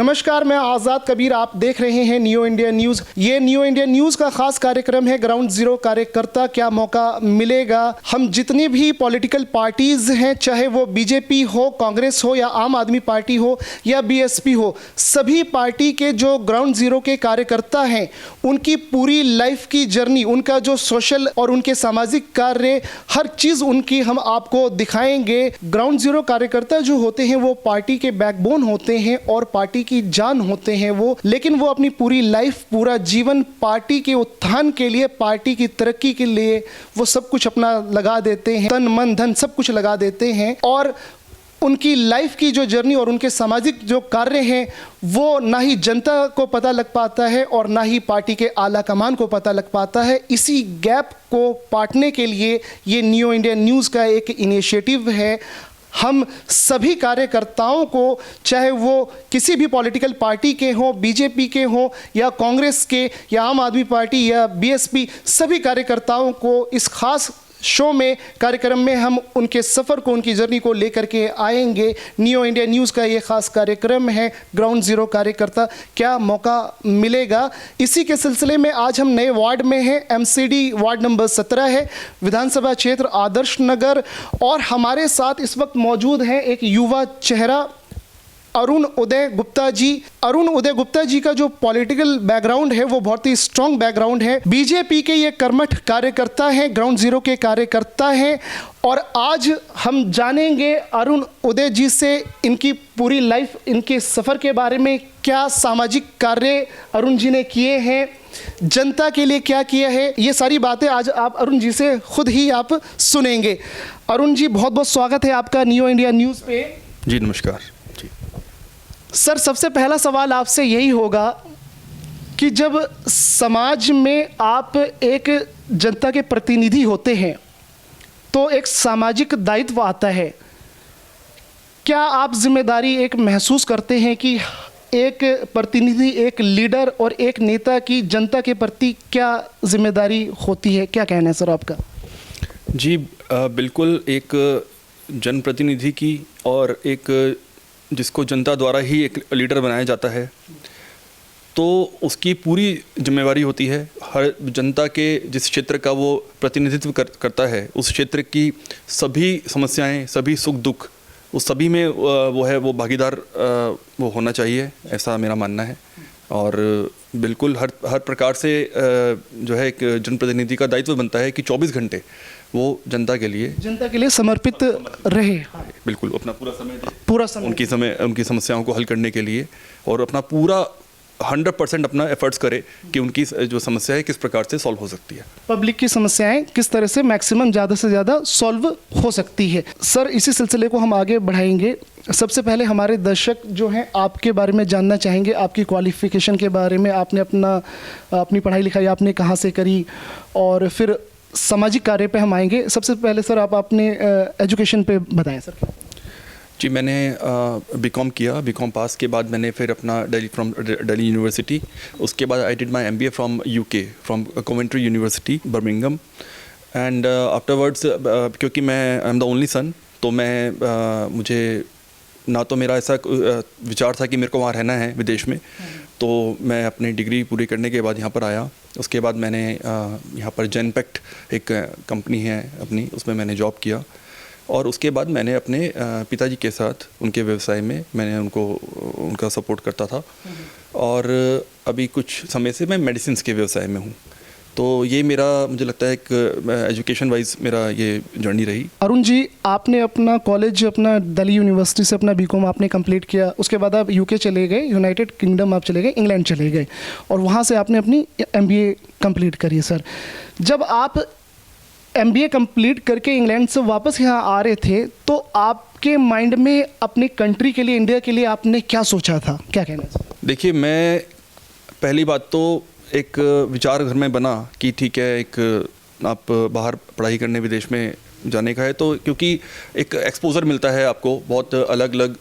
नमस्कार, मैं आज़ाद कबीर। आप देख रहे हैं न्यू इंडिया न्यूज़। ये न्यू इंडिया न्यूज़ का खास कार्यक्रम है ग्राउंड जीरो कार्यकर्ता क्या मौका मिलेगा। हम जितनी भी पॉलिटिकल पार्टीज़ हैं, चाहे वो बीजेपी हो, कांग्रेस हो या आम आदमी पार्टी हो या बीएसपी हो, सभी पार्टी के जो ग्राउंड जीरो के कार्यकर्ता हैं, उनकी पूरी लाइफ की जर्नी, उनका जो सोशल और उनके सामाजिक कार्य, हर चीज़ उनकी हम आपको दिखाएंगे। ग्राउंड जीरो कार्यकर्ता जो होते हैं वो पार्टी के बैकबोन होते हैं और पार्टी की जान होते हैं वो, लेकिन वो अपनी पूरी लाइफ, पूरा जीवन पार्टी के उत्थान के लिए, पार्टी की तरक्की के लिए वो सब कुछ अपना लगा देते हैं, तन मन धन सब कुछ लगा देते हैं। और उनकी लाइफ की जो जर्नी और उनके सामाजिक जो कार्य हैं वो ना ही जनता को पता लग पाता है और ना ही पार्टी के आला कमान को पता लग पाता है। इसी गैप को पाटने के लिए ये न्यू इंडिया न्यूज़ का एक इनिशिएटिव है। हम सभी कार्यकर्ताओं को, चाहे वो किसी भी पॉलिटिकल पार्टी के हों, बीजेपी के हों या कांग्रेस के या आम आदमी पार्टी या बीएसपी, सभी कार्यकर्ताओं को इस खास शो में, कार्यक्रम में हम उनके सफ़र को, उनकी जर्नी को लेकर के आएंगे। न्यू इंडिया न्यूज़ का ये खास कार्यक्रम है ग्राउंड जीरो कार्यकर्ता क्या मौका मिलेगा। इसी के सिलसिले में आज हम नए वार्ड में हैं। एमसीडी वार्ड नंबर 17 है, विधानसभा क्षेत्र आदर्श नगर। और हमारे साथ इस वक्त मौजूद हैं एक युवा चेहरा, अरुण उदय गुप्ता जी। अरुण उदय गुप्ता जी का जो पॉलिटिकल बैकग्राउंड है वो बहुत ही स्ट्रॉन्ग बैकग्राउंड है। बीजेपी के ये कर्मठ कार्यकर्ता हैं, ग्राउंड जीरो के कार्यकर्ता हैं। और आज हम जानेंगे अरुण उदय जी से इनकी पूरी लाइफ, इनके सफ़र के बारे में, क्या सामाजिक कार्य अरुण जी ने किए हैं, जनता के लिए क्या किया है, ये सारी बातें आज आप अरुण जी से खुद ही आप सुनेंगे। अरुण जी, बहुत बहुत स्वागत है आपका न्यू इंडिया न्यूज़ पे। जी नमस्कार। सर, सबसे पहला सवाल आपसे यही होगा कि जब समाज में आप एक जनता के प्रतिनिधि होते हैं तो एक सामाजिक दायित्व आता है। क्या आप जिम्मेदारी एक महसूस करते हैं कि एक प्रतिनिधि, एक लीडर और एक नेता की जनता के प्रति क्या जिम्मेदारी होती है? क्या कहना है सर आपका? जी बिल्कुल, एक जनप्रतिनिधि की और एक जिसको जनता द्वारा ही एक लीडर बनाया जाता है, तो उसकी पूरी जिम्मेवारी होती है हर जनता के जिस क्षेत्र का वो प्रतिनिधित्व करता है, उस क्षेत्र की सभी समस्याएं, सभी सुख दुख, उस सभी में वो भागीदार वो होना चाहिए, ऐसा मेरा मानना है। और बिल्कुल हर प्रकार से जो है एक जनप्रतिनिधि का दायित्व बनता है कि 24 घंटे वो जनता के लिए समर्पित रहे। बिल्कुल, अपना पूरा समय उनकी समस्याओं को हल करने के लिए, और अपना पूरा 100% अपना एफर्ट्स करे कि उनकी जो समस्या है किस प्रकार से सॉल्व हो सकती है, पब्लिक की समस्याएं किस तरह से मैक्सिमम ज़्यादा से ज़्यादा सॉल्व हो सकती है। सर, इसी सिलसिले को हम आगे बढ़ाएंगे। सबसे पहले हमारे दर्शक जो हैं आपके बारे में जानना चाहेंगे, आपकी क्वालिफिकेशन के बारे में। आपने अपनी पढ़ाई लिखाई आपने कहाँ से करी, और फिर सामाजिक कार्य पे हम आएंगे। सबसे पहले सर आप अपने एजुकेशन पे बताएं सर। जी, मैंने बीकॉम किया। बीकॉम पास के बाद मैंने फिर अपना दिल्ली यूनिवर्सिटी, उसके बाद I did my MBA from UK, from Coventry university Birmingham. And afterwards, क्योंकि मैं I am the only son, तो मुझे ना तो मेरा ऐसा विचार था कि मेरे को वहाँ रहना है विदेश में, तो मैं अपनी डिग्री पूरी करने के बाद यहाँ पर आया। उसके बाद मैंने यहाँ पर जेनपेक्ट एक कंपनी है अपनी, उसमें मैंने जॉब किया। और उसके बाद मैंने अपने पिताजी के साथ उनके व्यवसाय में मैंने उनका सपोर्ट करता था। और अभी कुछ समय से मैं मेडिसिन्स के व्यवसाय में हूँ। तो ये मेरा, मुझे लगता है एक एजुकेशन वाइज मेरा ये जर्नी रही। अरुण जी, आपने अपना कॉलेज, अपना दिल्ली यूनिवर्सिटी से अपना बीकॉम आपने कंप्लीट किया। उसके बाद आप यूके चले गए, यूनाइटेड किंगडम आप चले गए, इंग्लैंड चले गए, और वहाँ से आपने अपनी एमबीए कंप्लीट करी। सर, जब आप एमबीए कंप्लीट करके इंग्लैंड से वापस यहाँ आ रहे थे, तो आपके माइंड में अपनी कंट्री के लिए, इंडिया के लिए आपने क्या सोचा था? क्या कहना है? देखिए, मैं पहली बात तो एक विचार घर में बना कि ठीक है, एक आप बाहर पढ़ाई करने विदेश में जाने का है, तो क्योंकि एक एक्सपोजर मिलता है आपको, बहुत अलग अलग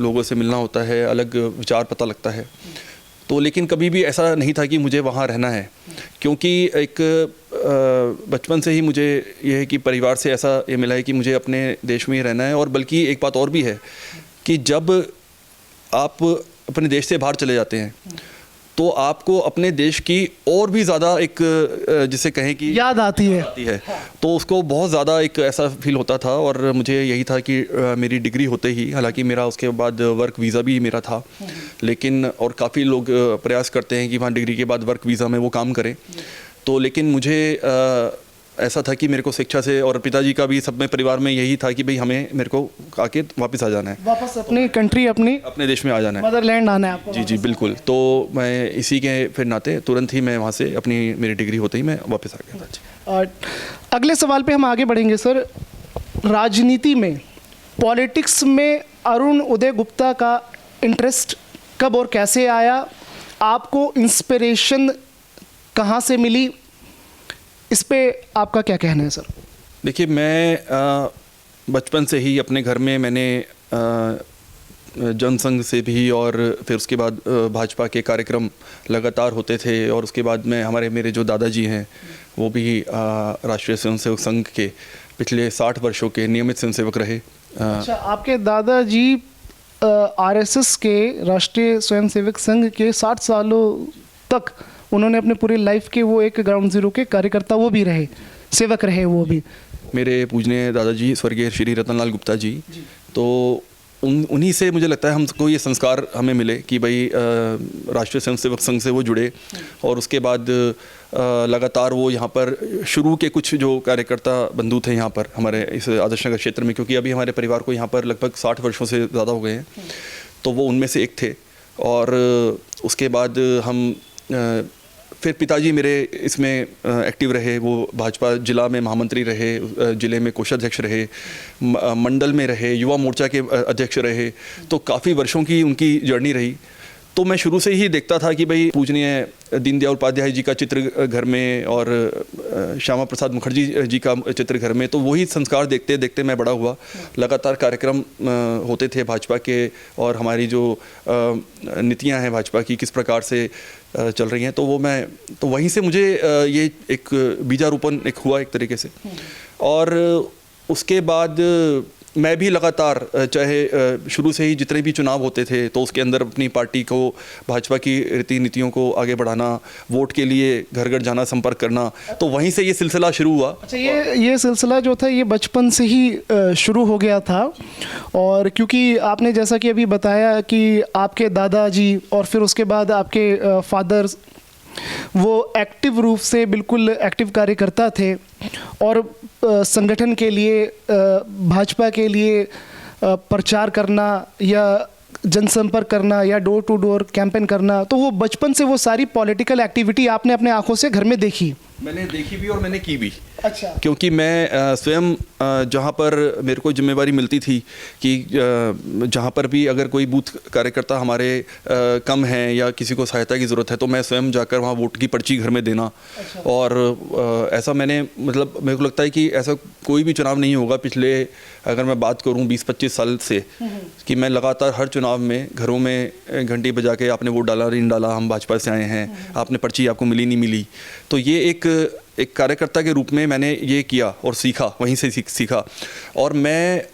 लोगों से मिलना होता है, अलग विचार पता लगता है। तो लेकिन कभी भी ऐसा नहीं था कि मुझे वहाँ रहना है, क्योंकि एक बचपन से ही मुझे ये है कि परिवार से ऐसा ये मिला है कि मुझे अपने देश में ही रहना है। और बल्कि एक बात और भी है कि जब आप अपने देश से बाहर चले जाते हैं तो आपको अपने देश की और भी ज़्यादा एक जिसे कहें कि याद आती है। तो उसको बहुत ज़्यादा एक ऐसा फील होता था और मुझे यही था कि मेरी डिग्री होते ही, हालांकि मेरा उसके बाद वर्क वीज़ा भी मेरा था, लेकिन और काफ़ी लोग प्रयास करते हैं कि वहाँ डिग्री के बाद वर्क वीज़ा में वो काम करें, तो लेकिन मुझे ऐसा था कि मेरे को शिक्षा से, और पिताजी का भी सब में परिवार में यही था कि भाई मेरे को आके वापस आ जाना है, वापस अपनी कंट्री, अपने देश में आ जाना है, मदरलैंड आना है आपको। जी जी बिल्कुल। तो मैं इसी के फिर नाते तुरंत ही मैं वहाँ से मेरी डिग्री होते ही मैं वापस आ गया था। और अगले सवाल पे हम आगे बढ़ेंगे सर। राजनीति में, पॉलिटिक्स में अरुण उदय गुप्ता का इंटरेस्ट कब और कैसे आया? आपको इंस्पिरेशन कहाँ से मिली? इस पे आपका क्या कहना है सर? देखिए, मैं बचपन से ही अपने घर में मैंने जनसंघ से भी और फिर उसके बाद भाजपा के कार्यक्रम लगातार होते थे, और उसके बाद मेरे जो दादाजी हैं वो भी राष्ट्रीय स्वयंसेवक संघ के पिछले 60 वर्षों के नियमित स्वयंसेवक रहे। अच्छा, आपके दादाजी आरएसएस के राष्ट्रीय स्वयंसेवक संघ के 60 सालों तक उन्होंने अपने पूरी लाइफ के वो एक ग्राउंड जीरो के कार्यकर्ता वो भी रहे, सेवक रहे वो भी। मेरे पूजनीय दादाजी स्वर्गीय श्री रतनलाल गुप्ता जी, तो उन्हीं से मुझे लगता है हमको ये संस्कार हमें मिले कि भाई राष्ट्रीय स्वयंसेवक संघ से वो जुड़े, और उसके बाद लगातार वो यहाँ पर शुरू के कुछ जो कार्यकर्ता बंधु थे यहाँ पर हमारे इस आदर्श नगर क्षेत्र में, क्योंकि अभी हमारे परिवार को यहाँ पर लगभग 60 वर्षों से ज़्यादा हो गए हैं, तो वो उनमें से एक थे। और उसके बाद हम फिर पिताजी मेरे इसमें एक्टिव रहे, वो भाजपा जिला में महामंत्री रहे, जिले में कोषाध्यक्ष रहे, मंडल में रहे, युवा मोर्चा के अध्यक्ष रहे, तो काफ़ी वर्षों की उनकी जर्नी रही। तो मैं शुरू से ही देखता था कि भाई पूजनीय दीनदयाल उपाध्याय जी का चित्र घर में और श्यामा प्रसाद मुखर्जी जी का चित्र घर में, तो वही संस्कार देखते देखते मैं बड़ा हुआ। लगातार कार्यक्रम होते थे भाजपा के, और हमारी जो नीतियां हैं भाजपा की किस प्रकार से चल रही हैं, तो वहीं से मुझे ये एक बीजारोपण एक हुआ एक तरीके से। और उसके बाद मैं भी लगातार, चाहे शुरू से ही जितने भी चुनाव होते थे तो उसके अंदर अपनी पार्टी को, भाजपा की रीति नीतियों को आगे बढ़ाना, वोट के लिए घर घर जाना, संपर्क करना, तो वहीं से ये सिलसिला शुरू हुआ। अच्छा, ये सिलसिला जो था ये बचपन से ही शुरू हो गया था, और क्योंकि आपने जैसा कि अभी बताया कि आपके दादाजी और फिर उसके बाद आपके फादर वो एक्टिव रूप से बिल्कुल एक्टिव कार्यकर्ता थे, और संगठन के लिए, भाजपा के लिए प्रचार करना या जनसंपर्क करना या डोर टू डोर कैंपेन करना, तो वो बचपन से वो सारी पॉलिटिकल एक्टिविटी आपने अपने आंखों से घर में देखी? मैंने देखी भी और मैंने की भी। अच्छा। क्योंकि मैं स्वयं जहाँ पर मेरे को जिम्मेवारी मिलती थी कि जहाँ पर भी अगर कोई बूथ कार्यकर्ता हमारे कम हैं या किसी को सहायता की ज़रूरत है, तो मैं स्वयं जाकर वहाँ वोट की पर्ची घर में देना। अच्छा। और ऐसा मैंने, मतलब मेरे को लगता है कि ऐसा कोई भी चुनाव नहीं होगा पिछले, अगर मैं बात करूँ 20-25 साल से, कि मैं लगातार हर चुनाव में घरों में घंटी बजा के आपने वोट डाला नहीं डाला, हम भाजपा से आए हैं, आपने पर्ची आपको मिली नहीं मिली। तो ये एक कार्यकर्ता के रूप में मैंने ये किया और सीखा, वहीं से सीखा। और मैं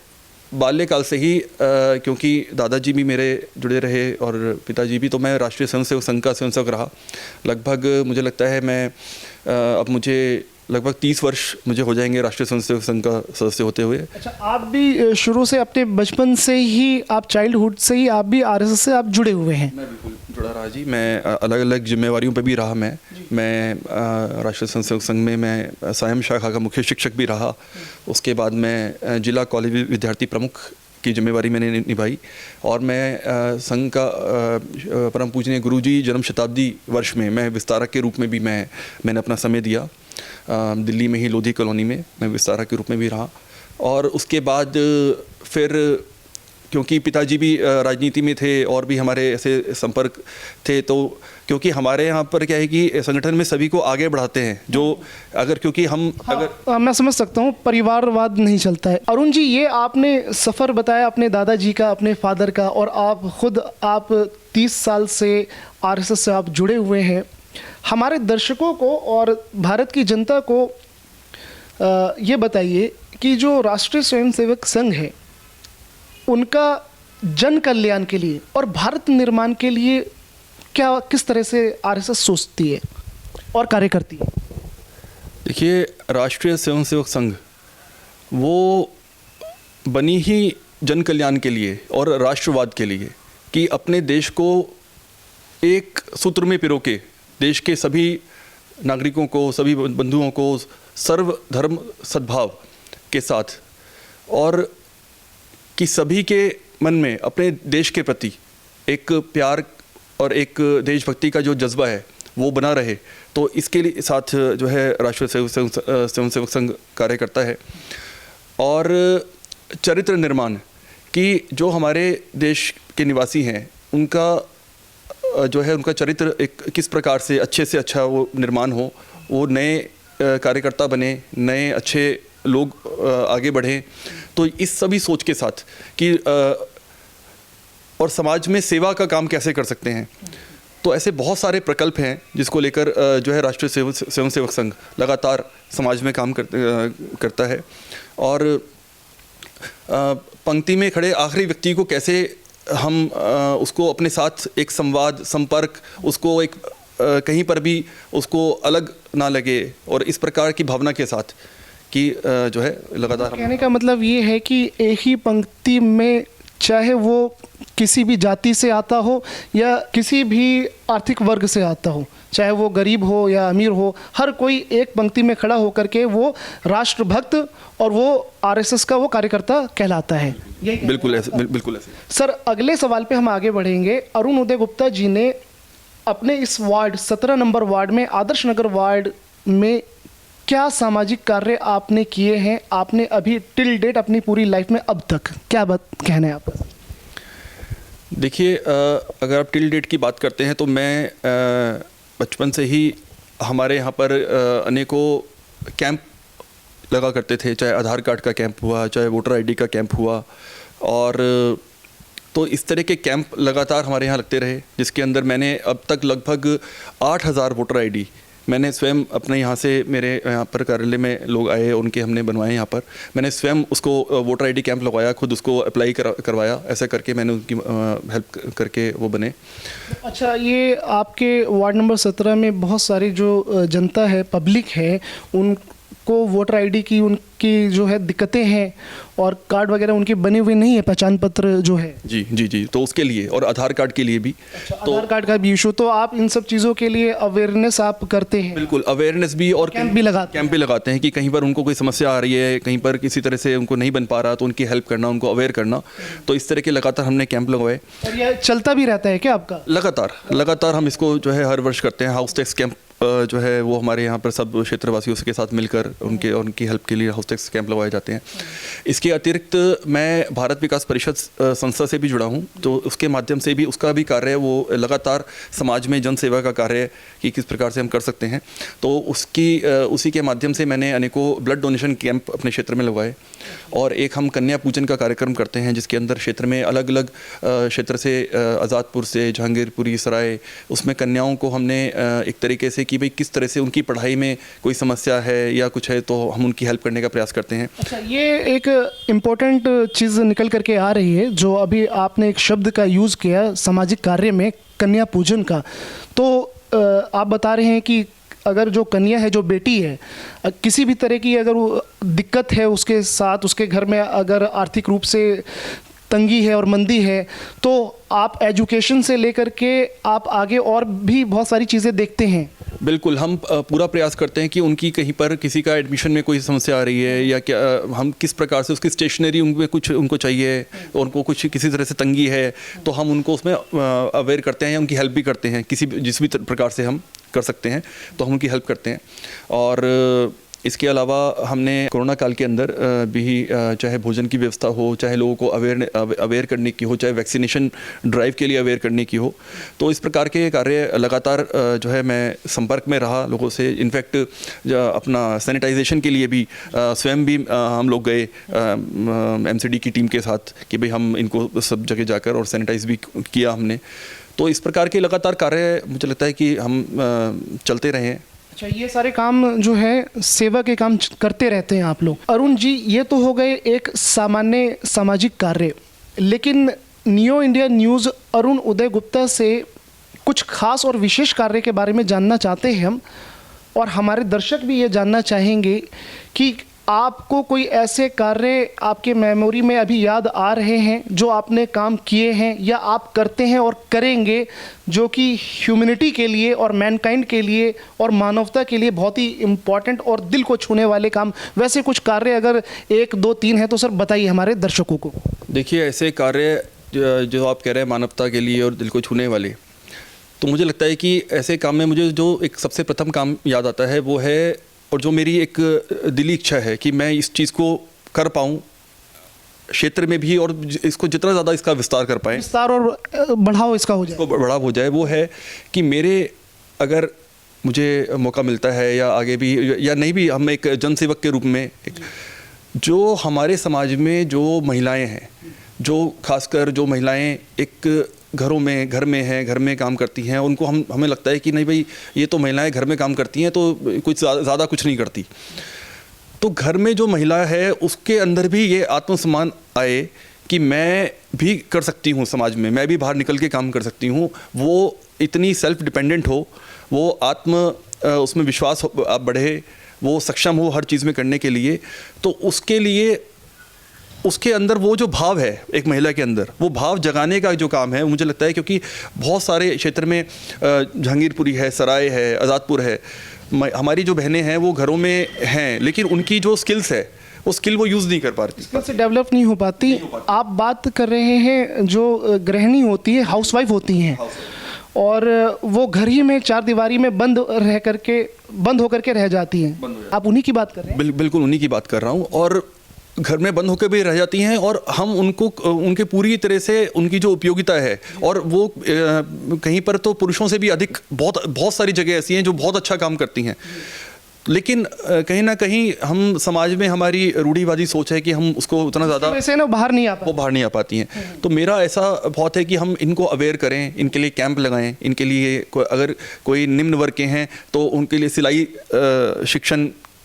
बाल्यकाल से ही क्योंकि दादाजी भी मेरे जुड़े रहे और पिताजी भी, तो मैं राष्ट्रीय स्वयंसेवक संघ का स्वयंसेवक रहा। लगभग मुझे लगता है मैं अब मुझे लगभग 30 वर्ष मुझे हो जाएंगे राष्ट्रीय स्वयंसेवक संघ का सदस्य होते हुए। अच्छा, आप भी शुरू से अपने बचपन से ही, आप चाइल्डहुड से ही आप भी आरएसएस से आप जुड़े हुए हैं? मैं बिल्कुल जुड़ा रहा जी। मैं अलग अलग जिम्मेवारियों पे भी रहा। मैं राष्ट्रीय स्वयंसेवक संघ में मैं सायम शाखा का मुख्य शिक्षक भी रहा। उसके बाद मैं जिला कॉलेज विद्यार्थी प्रमुख की जिम्मेवारी मैंने निभाई, और मैं संघ का परम पूजनीय गुरुजी जन्म शताब्दी वर्ष में मैं विस्तारक के रूप में भी मैंने अपना समय दिया। दिल्ली में ही लोधी कॉलोनी में मैं विस्तारक के रूप में भी रहा। और उसके बाद फिर क्योंकि पिताजी भी राजनीति में थे और भी हमारे ऐसे संपर्क थे, तो क्योंकि हमारे यहाँ पर क्या है कि संगठन में सभी को आगे बढ़ाते हैं, जो अगर क्योंकि हम अगर मैं समझ सकता हूँ, परिवारवाद नहीं चलता है। अरुण जी, ये आपने सफ़र बताया अपने दादाजी का, अपने फादर का, और आप 30 साल से आरएसएस से आप जुड़े हुए हैं। हमारे दर्शकों को और भारत की जनता को ये बताइए कि जो राष्ट्रीय स्वयंसेवक संघ है, उनका जन कल्याण के लिए और भारत निर्माण के लिए क्या किस तरह से आरएसएस सोचती है और कार्य करती है? देखिए, राष्ट्रीय स्वयंसेवक संघ वो बनी ही जन कल्याण के लिए और राष्ट्रवाद के लिए, कि अपने देश को एक सूत्र में पिरो के देश के सभी नागरिकों को, सभी बंधुओं को सर्वधर्म सद्भाव के साथ, और कि सभी के मन में अपने देश के प्रति एक प्यार और एक देशभक्ति का जो जज्बा है वो बना रहे। तो इसके लिए साथ जो है राष्ट्रीय स्वयंसेवक संघ कार्य करता है। और चरित्र निर्माण, कि जो हमारे देश के निवासी हैं उनका जो है उनका चरित्र एक किस प्रकार से अच्छा वो निर्माण हो, वो नए कार्यकर्ता बने, नए अच्छे लोग आगे बढ़ें। तो इस सभी सोच के साथ कि और समाज में सेवा का काम कैसे कर सकते हैं, तो ऐसे बहुत सारे प्रकल्प हैं जिसको लेकर जो है राष्ट्रीय स्वयंसेवक संघ लगातार समाज में काम करता है। और पंक्ति में खड़े आखिरी व्यक्ति को कैसे हम उसको अपने साथ एक संवाद, संपर्क, उसको एक कहीं पर भी उसको अलग ना लगे, और इस प्रकार की भावना के साथ कि जो है लगातार कहने का मतलब ये है कि एक ही पंक्ति में, चाहे वो किसी भी जाति से आता हो या किसी भी आर्थिक वर्ग से आता हो, चाहे वो गरीब हो या अमीर हो, हर कोई एक पंक्ति में खड़ा होकर के वो राष्ट्रभक्त और वो आरएसएस का वो कार्यकर्ता कहलाता है। बिल्कुल ऐसे, बिल्कुल ऐसे। सर, अगले सवाल पे हम आगे बढ़ेंगे। अरुण उदय गुप्ता जी ने अपने इस वार्ड 17 नंबर वार्ड में, आदर्श नगर वार्ड में, क्या सामाजिक कार्य आपने किए हैं? आपने अभी टिल डेट अपनी पूरी लाइफ में अब तक क्या बात कहना है आपका? देखिए, अगर आप टिल डेट की बात करते हैं तो मैं बचपन से ही हमारे यहाँ पर अनेकों कैंप लगा करते थे, चाहे आधार कार्ड का कैंप हुआ, चाहे वोटर आईडी का कैंप हुआ, और तो इस तरह के कैंप लगातार हमारे यहाँ लगते रहे, जिसके अंदर मैंने अब तक लगभग 8000 वोटर आईडी मैंने स्वयं अपने यहाँ से, मेरे यहाँ पर कार्यालय में लोग आए, उनके हमने बनवाए यहाँ पर, मैंने स्वयं उसको वोटर आईडी कैंप लगवाया, खुद उसको अप्लाई करवाया, ऐसा करके मैंने उनकी हेल्प करके वो बने। अच्छा, ये आपके वार्ड नंबर 17 में बहुत सारी जो जनता है, पब्लिक है, उनको वोटर आईडी की उनकी जो है दिक्कतें हैं और कार्ड वगैरह उनके बने हुए नहीं है, पहचान पत्र जो है। जी जी जी, तो उसके लिए और आधार कार्ड के लिए भी। अच्छा, तो आधार कार्ड का भी इशू, तो आप इन सब चीज़ों के लिए अवेयरनेस आप करते हैं? बिल्कुल, अवेयरनेस भी, और कैंप भी लगाते हैं कि कहीं पर उनको कोई समस्या आ रही है, कहीं पर किसी तरह से उनको नहीं बन पा रहा, तो उनकी हेल्प करना, उनको अवेयर करना। तो इस तरह के लगातार हमने कैंप लगवाए। और ये चलता भी रहता है क्या आपका? लगातार हम इसको जो है हर वर्ष करते हैं। हाउस टैक्स कैंप जो है वो हमारे यहाँ पर सब क्षेत्रवासियों के साथ मिलकर उनकी हेल्प के लिए हाउस टैक्स कैंप लगवाए जाते हैं। इसके अतिरिक्त मैं भारत विकास परिषद संस्था से भी जुड़ा हूँ, तो उसके माध्यम से भी उसका भी कार्य वो लगातार समाज में जन सेवा का कार्य कि किस प्रकार से हम कर सकते हैं, तो उसी के माध्यम से मैंने अनेकों ब्लड डोनेशन कैंप अपने क्षेत्र में लगवाए। और एक हम कन्या पूजन का कार्यक्रम करते हैं, जिसके अंदर क्षेत्र में अलग अलग क्षेत्र से, आज़ादपुर से, जहांगीरपुरी सराय, उसमें कन्याओं को हमने एक तरीके से कि भाई किस तरह से उनकी पढ़ाई में कोई समस्या है या कुछ है, तो हम उनकी हेल्प करने का प्रयास करते हैं। अच्छा, ये एक इम्पोर्टेंट चीज़ निकल करके आ रही है, जो अभी आपने एक शब्द का यूज़ किया सामाजिक कार्य में, कन्या पूजन का। तो आप बता रहे हैं कि अगर जो कन्या है, जो बेटी है, किसी भी तरह की अगर वो दिक्कत है उसके साथ, उसके घर में अगर आर्थिक रूप से तंगी है और मंदी है, तो आप एजुकेशन से लेकर के आप आगे और भी बहुत सारी चीज़ें देखते हैं। बिल्कुल, हम पूरा प्रयास करते हैं कि उनकी कहीं पर किसी का एडमिशन में कोई समस्या आ रही है या क्या, हम किस प्रकार से उसकी स्टेशनरी उनमें कुछ उनको चाहिए, उनको कुछ किसी तरह से तंगी है, तो हम उनको उसमें अवेयर करते हैं या उनकी हेल्प भी करते हैं, जिस भी प्रकार से हम कर सकते हैं तो हम उनकी हेल्प करते हैं। और इसके अलावा हमने कोरोना काल के अंदर भी चाहे भोजन की व्यवस्था हो, चाहे लोगों को अवेयर करने की हो, चाहे वैक्सीनेशन ड्राइव के लिए अवेयर करने की हो, तो इस प्रकार के कार्य लगातार जो है मैं संपर्क में रहा लोगों से। इनफैक्ट अपना सैनिटाइजेशन के लिए भी स्वयं भी हम लोग गए MCD की टीम के साथ कि भाई हम इनको सब जगह जाकर और सैनिटाइज भी किया हमने। तो इस प्रकार के लगातार कार्य मुझे लगता है कि हम चलते रहे हैं। अच्छा, ये सारे काम जो है सेवा के काम करते रहते हैं आप लोग। अरुण जी, ये तो हो गए एक सामान्य सामाजिक कार्य, लेकिन नियो इंडिया न्यूज़ अरुण उदय गुप्ता से कुछ खास और विशेष कार्य के बारे में जानना चाहते हैं हम, और हमारे दर्शक भी ये जानना चाहेंगे कि आपको कोई ऐसे कार्य आपके मेमोरी में अभी याद आ रहे हैं जो आपने काम किए हैं या आप करते हैं और करेंगे, जो कि ह्यूमैनिटी के लिए और मैनकाइंड के लिए और मानवता के लिए बहुत ही इम्पॉर्टेंट और दिल को छूने वाले काम, वैसे कुछ कार्य अगर 1 2 3 हैं तो सर बताइए हमारे दर्शकों को। देखिए, ऐसे कार्य जो आप कह रहे हैं मानवता के लिए और दिल को छूने वाले, तो मुझे लगता है कि ऐसे काम में मुझे जो एक सबसे प्रथम काम याद आता है वो है, और जो मेरी एक दिली इच्छा है कि मैं इस चीज़ को कर पाऊँ क्षेत्र में भी, और इसको जितना ज़्यादा इसका विस्तार कर पाएँ, विस्तार और बढ़ाव इसका हो जाए, इसको बढ़ाव हो जाए, वो है कि मेरे अगर मुझे मौका मिलता है या आगे भी या नहीं भी, हम एक जनसेवक के रूप में जो हमारे समाज में जो महिलाएं हैं, जो खासकर जो महिलाएं एक घर में काम करती हैं, उनको हमें लगता है कि नहीं भाई ये तो महिलाएं घर में काम करती हैं तो कुछ ज़्यादा कुछ नहीं करती, तो घर में जो महिला है उसके अंदर भी ये आत्मसम्मान आए कि मैं भी कर सकती हूँ समाज में, मैं भी बाहर निकल के काम कर सकती हूँ, वो इतनी सेल्फ डिपेंडेंट हो, वो उसमें विश्वास बढ़े, वो सक्षम हो हर चीज़ में करने के लिए, तो उसके लिए उसके अंदर वो जो भाव है एक महिला के अंदर, वो भाव जगाने का जो काम है, मुझे लगता है क्योंकि बहुत सारे क्षेत्र में जहांगीरपुरी है, सराय है, आज़ादपुर है, हमारी जो बहनें हैं वो घरों में हैं, लेकिन उनकी जो स्किल्स है वो स्किल वो यूज़ नहीं कर पाती, स्किल से डेवलप नहीं हो पाती। आप बात कर रहे हैं जो गृहिणी होती है, हाउसवाइफ होती हैं, और वो घर ही में 4 दीवारी में बंद होकर के रह जाती हैं, आप उन्हीं की बात कर रहे हैं? बिल्कुल उन्हीं की बात कर रहा हूँ, और घर में बंद होकर भी रह जाती हैं, और हम उनको उनके पूरी तरह से उनकी जो उपयोगिता है, और वो कहीं पर तो पुरुषों से भी अधिक बहुत सारी जगह ऐसी हैं जो बहुत अच्छा काम करती हैं, लेकिन कहीं ना कहीं हम समाज में हमारी रूढ़िवादी सोच है कि हम उसको उतना ज़्यादा वैसे ना बाहर नहीं आ पाती हैं। तो मेरा ऐसा बहुत है कि हम इनको अवेयर करें, इनके लिए कैंप लगाएं, इनके लिए अगर कोई निम्न वर्ग के हैं तो उनके लिए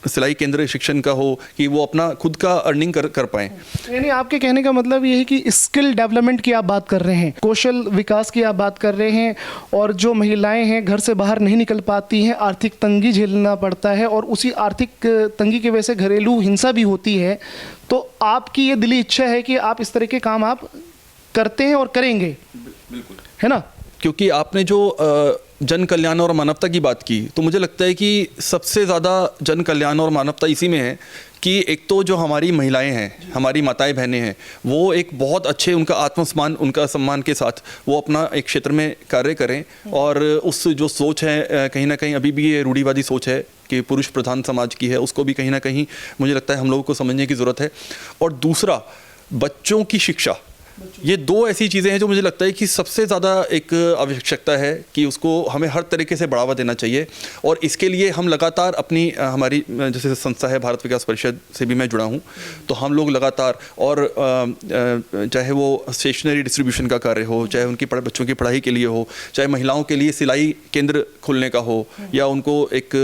सिलाई केंद्र शिक्षण का हो कि वो अपना खुद का अर्निंग कर पाएं। यानी आपके कहने का मतलब ये है कि स्किल डेवलपमेंट की आप बात कर रहे हैं, कौशल विकास की आप बात कर रहे हैं, और जो महिलाएं हैं घर से बाहर नहीं निकल पाती हैं, आर्थिक तंगी झेलना पड़ता है, और उसी आर्थिक तंगी की वजह से घरेलू हिंसा भी होती है, तो आपकी ये दिली इच्छा है कि आप इस तरह के काम आप करते हैं और करेंगे, बिल्कुल, है ना? क्योंकि आपने जो जन कल्याण और मानवता की बात की, तो मुझे लगता है कि सबसे ज़्यादा जन कल्याण और मानवता इसी में है कि एक तो जो हमारी महिलाएं हैं, हमारी माताएं बहनें हैं, वो एक बहुत अच्छे उनका सम्मान के साथ वो अपना एक क्षेत्र में कार्य करें, और उस जो सोच है कहीं ना कहीं अभी भी ये रूढ़िवादी सोच है कि पुरुष प्रधान समाज की है, उसको भी कहीं ना कहीं मुझे लगता है हम लोगों को समझने की ज़रूरत है। और दूसरा, बच्चों की शिक्षा, ये 2 ऐसी चीज़ें हैं जो मुझे लगता है कि सबसे ज़्यादा एक आवश्यकता है कि उसको हमें हर तरीके से बढ़ावा देना चाहिए, और इसके लिए हम लगातार हमारी जैसे संस्था है भारत विकास परिषद से भी मैं जुड़ा हूँ, तो हम लोग लगातार, और चाहे वो स्टेशनरी डिस्ट्रीब्यूशन का कार्य हो, चाहे उनकी बच्चों की पढ़ाई के लिए हो, चाहे महिलाओं के लिए सिलाई केंद्र खोलने का हो, या उनको एक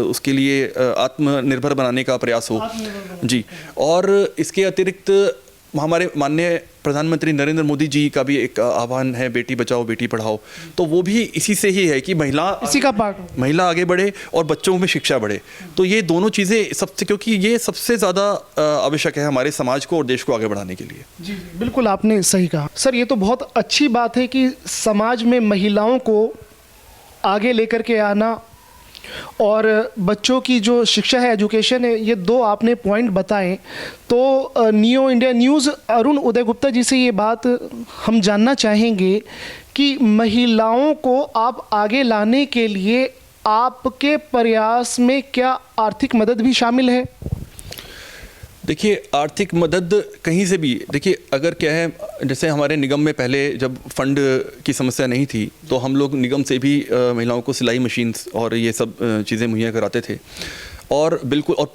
उसके लिए आत्मनिर्भर बनाने का प्रयास हो जी। और इसके अतिरिक्त हमारे माननीय प्रधानमंत्री नरेंद्र मोदी जी का भी एक आह्वान है, बेटी बचाओ बेटी पढ़ाओ, तो वो भी इसी से ही है कि इसी का पार्ट महिला आगे बढ़े और बच्चों में शिक्षा बढ़े। तो ये दोनों चीज़ें क्योंकि ये सबसे ज़्यादा आवश्यक है हमारे समाज को और देश को आगे बढ़ाने के लिए। जी बिल्कुल, आपने सही कहा सर। ये तो बहुत अच्छी बात है कि समाज में महिलाओं को आगे लेकर के आना और बच्चों की जो शिक्षा है, एजुकेशन है, ये 2 आपने पॉइंट बताए। तो नियो इंडिया न्यूज़ अरुण उदय गुप्ता जी से ये बात हम जानना चाहेंगे कि महिलाओं को आप आगे लाने के लिए आपके प्रयास में क्या आर्थिक मदद भी शामिल है? देखिए, आर्थिक मदद कहीं से भी, देखिए अगर क्या है, जैसे हमारे निगम में पहले जब फंड की समस्या नहीं थी तो हम लोग निगम से भी महिलाओं को सिलाई मशीन्स और ये सब चीज़ें मुहैया कराते थे, और बिल्कुल, और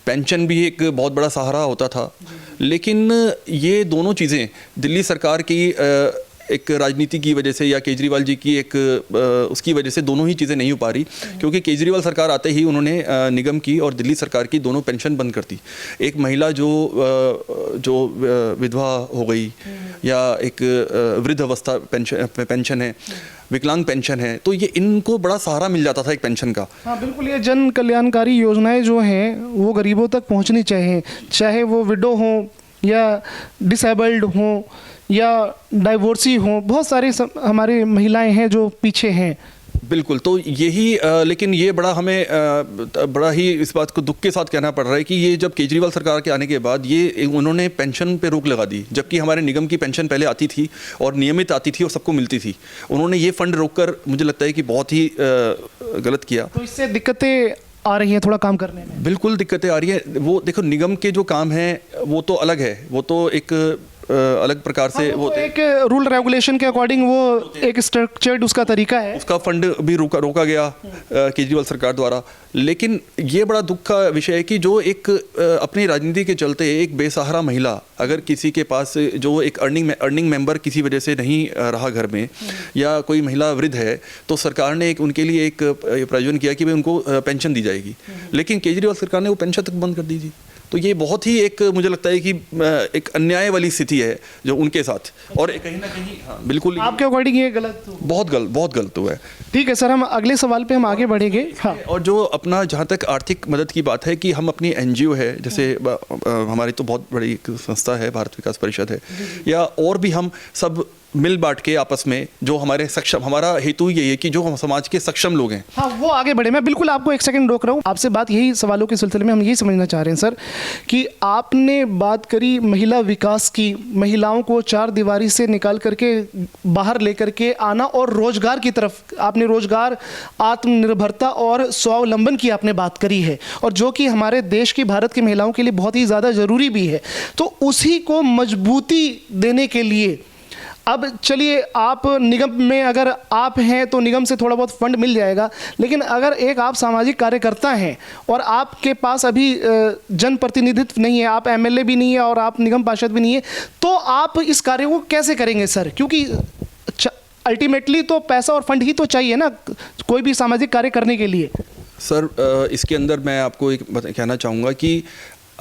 पेंशन भी एक बहुत बड़ा सहारा होता था। लेकिन ये दोनों चीज़ें दिल्ली सरकार की एक राजनीति की वजह से या केजरीवाल जी की एक उसकी वजह से दोनों ही चीज़ें नहीं हो पा रही, क्योंकि केजरीवाल सरकार आते ही उन्होंने निगम की और दिल्ली सरकार की दोनों पेंशन बंद कर दी। एक महिला जो विधवा हो गई या एक वृद्ध अवस्था पेंशन है, विकलांग पेंशन है, तो ये इनको बड़ा सहारा मिल जाता था एक पेंशन का। हाँ बिल्कुल, ये जन कल्याणकारी योजनाएं जो हैं वो गरीबों तक पहुंचनी चाहिए, चाहे वो विडो हों या डिसेबल्ड हों या डाइवोर्सी हों। बहुत सारी हमारी महिलाएं हैं जो पीछे हैं। बिल्कुल, तो यही लेकिन ये बड़ा हमें बड़ा ही इस बात को दुख के साथ कहना पड़ रहा है कि ये जब केजरीवाल सरकार के आने के बाद ये उन्होंने पेंशन पे रोक लगा दी, जबकि हमारे निगम की पेंशन पहले आती थी और नियमित आती थी और सबको मिलती थी। उन्होंने ये फंड रोककर मुझे लगता है कि बहुत ही गलत किया। तो इससे दिक्कतें आ रही हैं थोड़ा काम करने में। बिल्कुल दिक्कतें आ रही है। वो देखो, निगम के जो काम हैं वो तो अलग है, वो तो एक अलग प्रकार से वो एक रूल रेगुलेशन के अकॉर्डिंग वो एक स्ट्रक्चर्ड उसका तरीका है, उसका फंड भी रोका गया केजरीवाल सरकार द्वारा। लेकिन ये बड़ा दुख का विषय है कि जो एक अपनी राजनीति के चलते एक बेसहारा महिला, अगर किसी के पास जो एक अर्निंग मेंबर किसी वजह से नहीं रहा घर में, या कोई महिला वृद्ध है, तो सरकार ने एक उनके लिए एक प्रावधान किया कि भाई उनको पेंशन दी जाएगी। लेकिन केजरीवाल सरकार ने वो पेंशन तक बंद कर दी थी। तो ये बहुत ही एक मुझे लगता है कि एक अन्याय वाली स्थिति है जो उनके साथ, और कहीं ना कहीं हाँ बिल्कुल आपके अकॉर्डिंग ये गलत बहुत गलत हुआ है। ठीक है सर, हम अगले सवाल पे हम आगे बढ़ेंगे। हाँ, और जो अपना जहाँ तक आर्थिक मदद की बात है कि हम अपनी एनजीओ है, जैसे हमारी तो बहुत बड़ी एक संस्था है, भारत विकास परिषद है, या और भी हम सब मिल बांट के आपस में जो हमारे सक्षम, हमारा हेतु यही है कि जो हम समाज के सक्षम लोग हैं हाँ वो आगे बढ़े। मैं बिल्कुल आपको एक सेकंड रोक रहा हूँ, आपसे बात यही सवालों के सिलसिले में हम यही समझना चाह रहे हैं सर कि आपने बात करी महिला विकास की, महिलाओं को चार दीवारी से निकाल करके बाहर लेकर के आना और रोजगार की तरफ आपने रोजगार, आत्मनिर्भरता और स्वावलंबन की आपने बात करी है, और जो कि हमारे देश की, भारत की महिलाओं के लिए बहुत ही ज़्यादा ज़रूरी भी है। तो उसी को मजबूती देने के लिए अब चलिए, आप निगम में अगर आप हैं तो निगम से थोड़ा बहुत फंड मिल जाएगा, लेकिन अगर एक आप सामाजिक कार्यकर्ता हैं और आपके पास अभी जनप्रतिनिधित्व नहीं है, आप एमएलए भी नहीं है और आप निगम पार्षद भी नहीं है, तो आप इस कार्य को कैसे करेंगे सर? क्योंकि अल्टीमेटली तो पैसा और फंड ही तो चाहिए ना कोई भी सामाजिक कार्य करने के लिए। सर इसके अंदर मैं आपको एक कहना चाहूँगा कि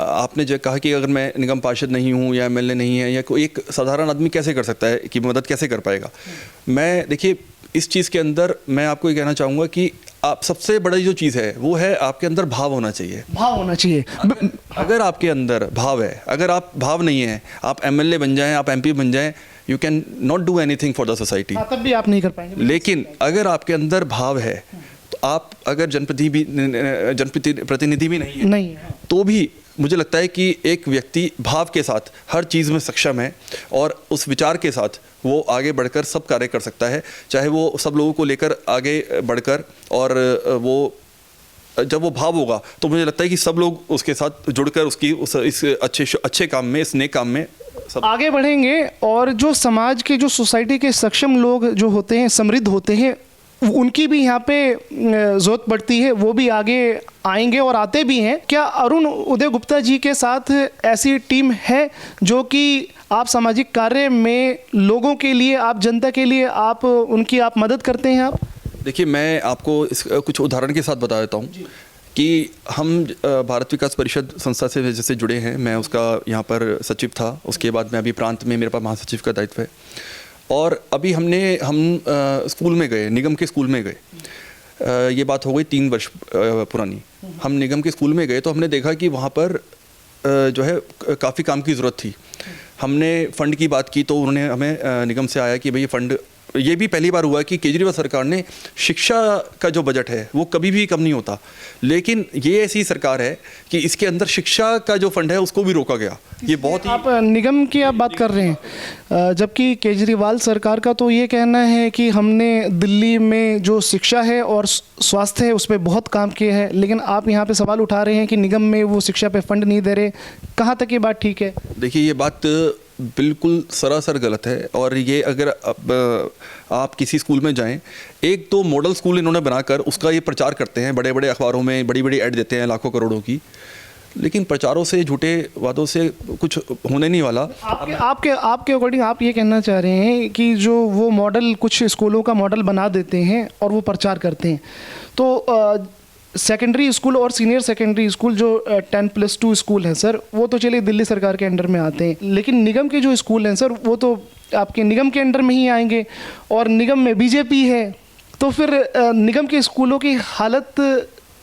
आपने जो कहा कि अगर मैं निगम पार्षद नहीं हूँ या एमएलए नहीं है, या कोई एक साधारण आदमी कैसे कर सकता है कि मदद कैसे कर पाएगा। मैं देखिए इस चीज़ के अंदर मैं आपको ये कहना चाहूँगा कि आप सबसे बड़ी जो चीज़ है वो है आपके अंदर भाव होना चाहिए। भाव होना चाहिए। अगर आपके अंदर भाव है, अगर आप भाव नहीं है, आप एमएलए बन जाएं, आप एमपी बन जाएं, you can not do anything for the society, तब भी आप नहीं कर पाएंगे। लेकिन अगर आपके अंदर भाव है, तो आप अगर जनप्रतिनिधि भी नहीं है तो भी मुझे लगता है कि एक व्यक्ति भाव के साथ हर चीज़ में सक्षम है और उस विचार के साथ वो आगे बढ़कर सब कार्य कर सकता है, चाहे वो सब लोगों को लेकर आगे बढ़कर, और वो जब वो भाव होगा तो मुझे लगता है कि सब लोग उसके साथ जुड़कर उसकी इस अच्छे काम में, इस नेक काम में सब आगे बढ़ेंगे। और जो समाज के, जो सोसाइटी के सक्षम लोग जो होते हैं, समृद्ध होते हैं, उनकी भी यहाँ पे ज़रूरत पड़ती है, वो भी आगे आएंगे और आते भी हैं। क्या अरुण उदय गुप्ता जी के साथ ऐसी टीम है जो कि आप सामाजिक कार्य में लोगों के लिए, आप जनता के लिए आप उनकी आप मदद करते हैं? आप देखिए, मैं आपको कुछ उदाहरण के साथ बता देता हूँ कि हम भारत विकास परिषद संस्था से जैसे जुड़े हैं। मैं उसका यहाँ पर सचिव था, उसके बाद मैं अभी प्रांत में मेरे पास महासचिव का दायित्व है, और अभी हम स्कूल में गए, निगम के स्कूल में गए। ये बात हो गई 3 वर्ष पुरानी। हम निगम के स्कूल में गए तो हमने देखा कि वहाँ पर जो है काफ़ी काम की ज़रूरत थी। हमने फ़ंड की बात की तो उन्होंने हमें निगम से आया कि भाई फंड, ये भी पहली बार हुआ कि केजरीवाल सरकार ने शिक्षा का जो बजट है वो कभी भी कम नहीं होता, लेकिन ये ऐसी सरकार है कि इसके अंदर शिक्षा का जो फंड है उसको भी रोका गया। ये बहुत ही, आप निगम की आप बात कर रहे हैं, जबकि केजरीवाल सरकार का तो ये कहना है कि हमने दिल्ली में जो शिक्षा है और स्वास्थ्य है उस पर बहुत काम किया है, लेकिन आप यहाँ पे सवाल उठा रहे हैं कि निगम में वो शिक्षा पे फंड नहीं दे रहे। कहाँ तक ये बात ठीक है? देखिए, ये बात बिल्कुल सरासर गलत है। और ये अगर आप किसी स्कूल में जाएं, एक तो मॉडल स्कूल इन्होंने बनाकर उसका ये प्रचार करते हैं, बड़े बड़े अखबारों में बड़ी बड़ी ऐड देते हैं लाखों करोड़ों की, लेकिन प्रचारों से, झूठे वादों से कुछ होने नहीं वाला। आपके अकॉर्डिंग आप ये कहना चाह रहे हैं कि जो वो मॉडल कुछ स्कूलों का मॉडल बना देते हैं और वो प्रचार करते हैं, तो सेकेंडरी स्कूल और सीनियर सेकेंडरी स्कूल जो 10+2 स्कूल हैं सर, वो तो चलिए दिल्ली सरकार के अंडर में आते हैं, लेकिन निगम के जो स्कूल हैं सर वो तो आपके निगम के अंडर में ही आएंगे और निगम में बीजेपी है, तो फिर निगम के स्कूलों की हालत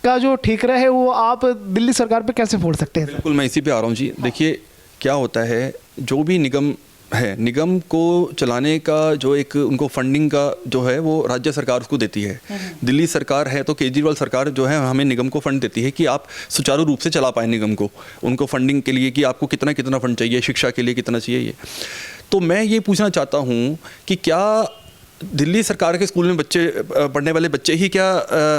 का जो ठेकरा है वो आप दिल्ली सरकार पे कैसे फोड़ सकते हैं? बिल्कुल, मैं इसी पे आ रहा हूँ जी। देखिए क्या होता है, जो भी निगम है, निगम को चलाने का जो एक उनको फंडिंग का जो है वो राज्य सरकार उसको देती है। दिल्ली सरकार है तो केजरीवाल सरकार जो है हमें निगम को फंड देती है कि आप सुचारू रूप से चला पाएँ निगम को, उनको फंडिंग के लिए कि आपको कितना कितना फंड चाहिए, शिक्षा के लिए कितना चाहिए ये। तो मैं ये पूछना चाहता हूँ कि क्या दिल्ली सरकार के स्कूल में बच्चे पढ़ने वाले बच्चे ही क्या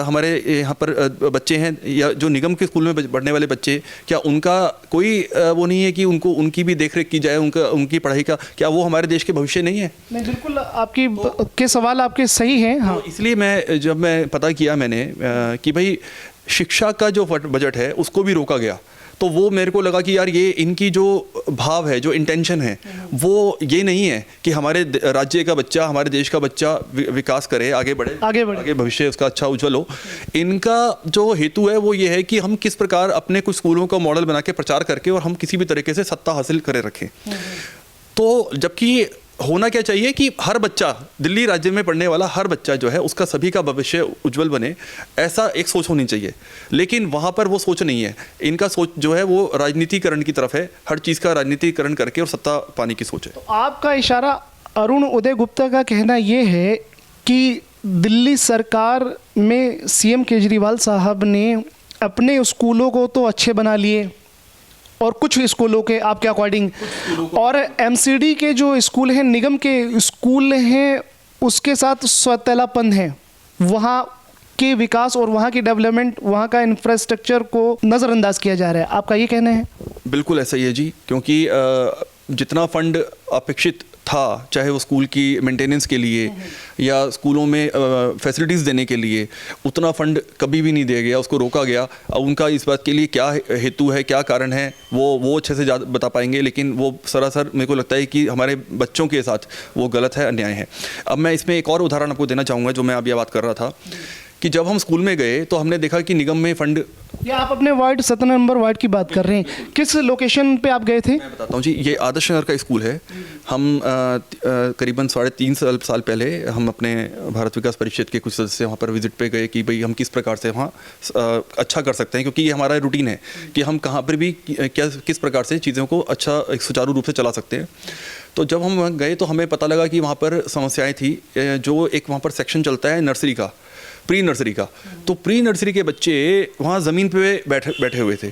हमारे यहाँ पर बच्चे हैं, या जो निगम के स्कूल में पढ़ने वाले बच्चे, क्या उनका कोई वो नहीं है कि उनको उनकी भी देखरेख की जाए, उनकी पढ़ाई का, क्या वो हमारे देश के भविष्य नहीं है? नहीं, बिल्कुल आपकी के सवाल आपके सही हैं। हाँ, तो इसलिए जब मैं पता किया मैंने कि भाई शिक्षा का जो बजट है उसको भी रोका गया, तो वो मेरे को लगा कि यार ये इनकी जो भाव है, जो इंटेंशन है, वो ये नहीं है कि हमारे राज्य का बच्चा, हमारे देश का बच्चा विकास करे, आगे बढ़े, आगे भविष्य उसका अच्छा उज्जवल हो। इनका जो हेतु है वो ये है कि हम किस प्रकार अपने कुछ स्कूलों का मॉडल बना के प्रचार करके और हम किसी भी तरीके से सत्ता हासिल करे रखें। तो जबकि होना क्या चाहिए कि हर बच्चा, दिल्ली राज्य में पढ़ने वाला हर बच्चा जो है उसका सभी का भविष्य उज्जवल बने, ऐसा एक सोच होनी चाहिए। लेकिन वहाँ पर वो सोच नहीं है, इनका सोच जो है वो राजनीतिकरण की तरफ है, हर चीज़ का राजनीतिकरण करके और सत्ता पाने की सोच है। तो आपका इशारा अरुण उदय गुप्ता का कहना ये है कि दिल्ली सरकार में सीएम केजरीवाल साहब ने अपने स्कूलों को तो अच्छे बना लिए और कुछ स्कूलों के आपके अकॉर्डिंग, और एमसीडी के जो स्कूल हैं, निगम के स्कूल हैं, उसके साथ सौतेलापन है, वहाँ के विकास और वहाँ की डेवलपमेंट, वहाँ का इंफ्रास्ट्रक्चर को नज़रअंदाज किया जा रहा है। आपका ये कहना है? बिल्कुल ऐसा ही है जी, क्योंकि जितना फंड अपेक्षित था, चाहे वो स्कूल की मेंटेनेंस के लिए या स्कूलों में फैसिलिटीज़ देने के लिए, उतना फंड कभी भी नहीं दिया गया, उसको रोका गया। अब उनका इस बात के लिए क्या हेतु है, क्या कारण है, वो अच्छे से बता पाएंगे, लेकिन वो सरासर मेरे को लगता है कि हमारे बच्चों के साथ वो गलत है, अन्याय है। अब मैं इसमें एक और उदाहरण आपको देना चाहूँगा, जो मैं अभी बात कर रहा था कि जब हम स्कूल में गए तो हमने देखा कि निगम में फंड, या आप अपने वार्ड 17 नंबर वार्ड की बात कर रहे हैं, किस लोकेशन पे आप गए थे? मैं बताता हूँ जी, ये आदर्श नगर का स्कूल है। हम करीबन 3.5 साल पहले हम अपने भारत विकास परिषद के कुछ सदस्य वहाँ पर विजिट पे गए कि भाई हम किस प्रकार से वहाँ अच्छा कर सकते हैं, क्योंकि ये हमारा रूटीन है कि हम कहाँ पर भी किस प्रकार से चीज़ों को अच्छा सुचारू रूप से चला सकते हैं। तो जब हम वहाँ गए तो हमें पता लगा कि वहाँ पर समस्याएँ थी। जो एक वहाँ पर सेक्शन चलता है नर्सरी का, प्री नर्सरी का, तो प्री नर्सरी के बच्चे वहाँ ज़मीन पे बैठे हुए थे।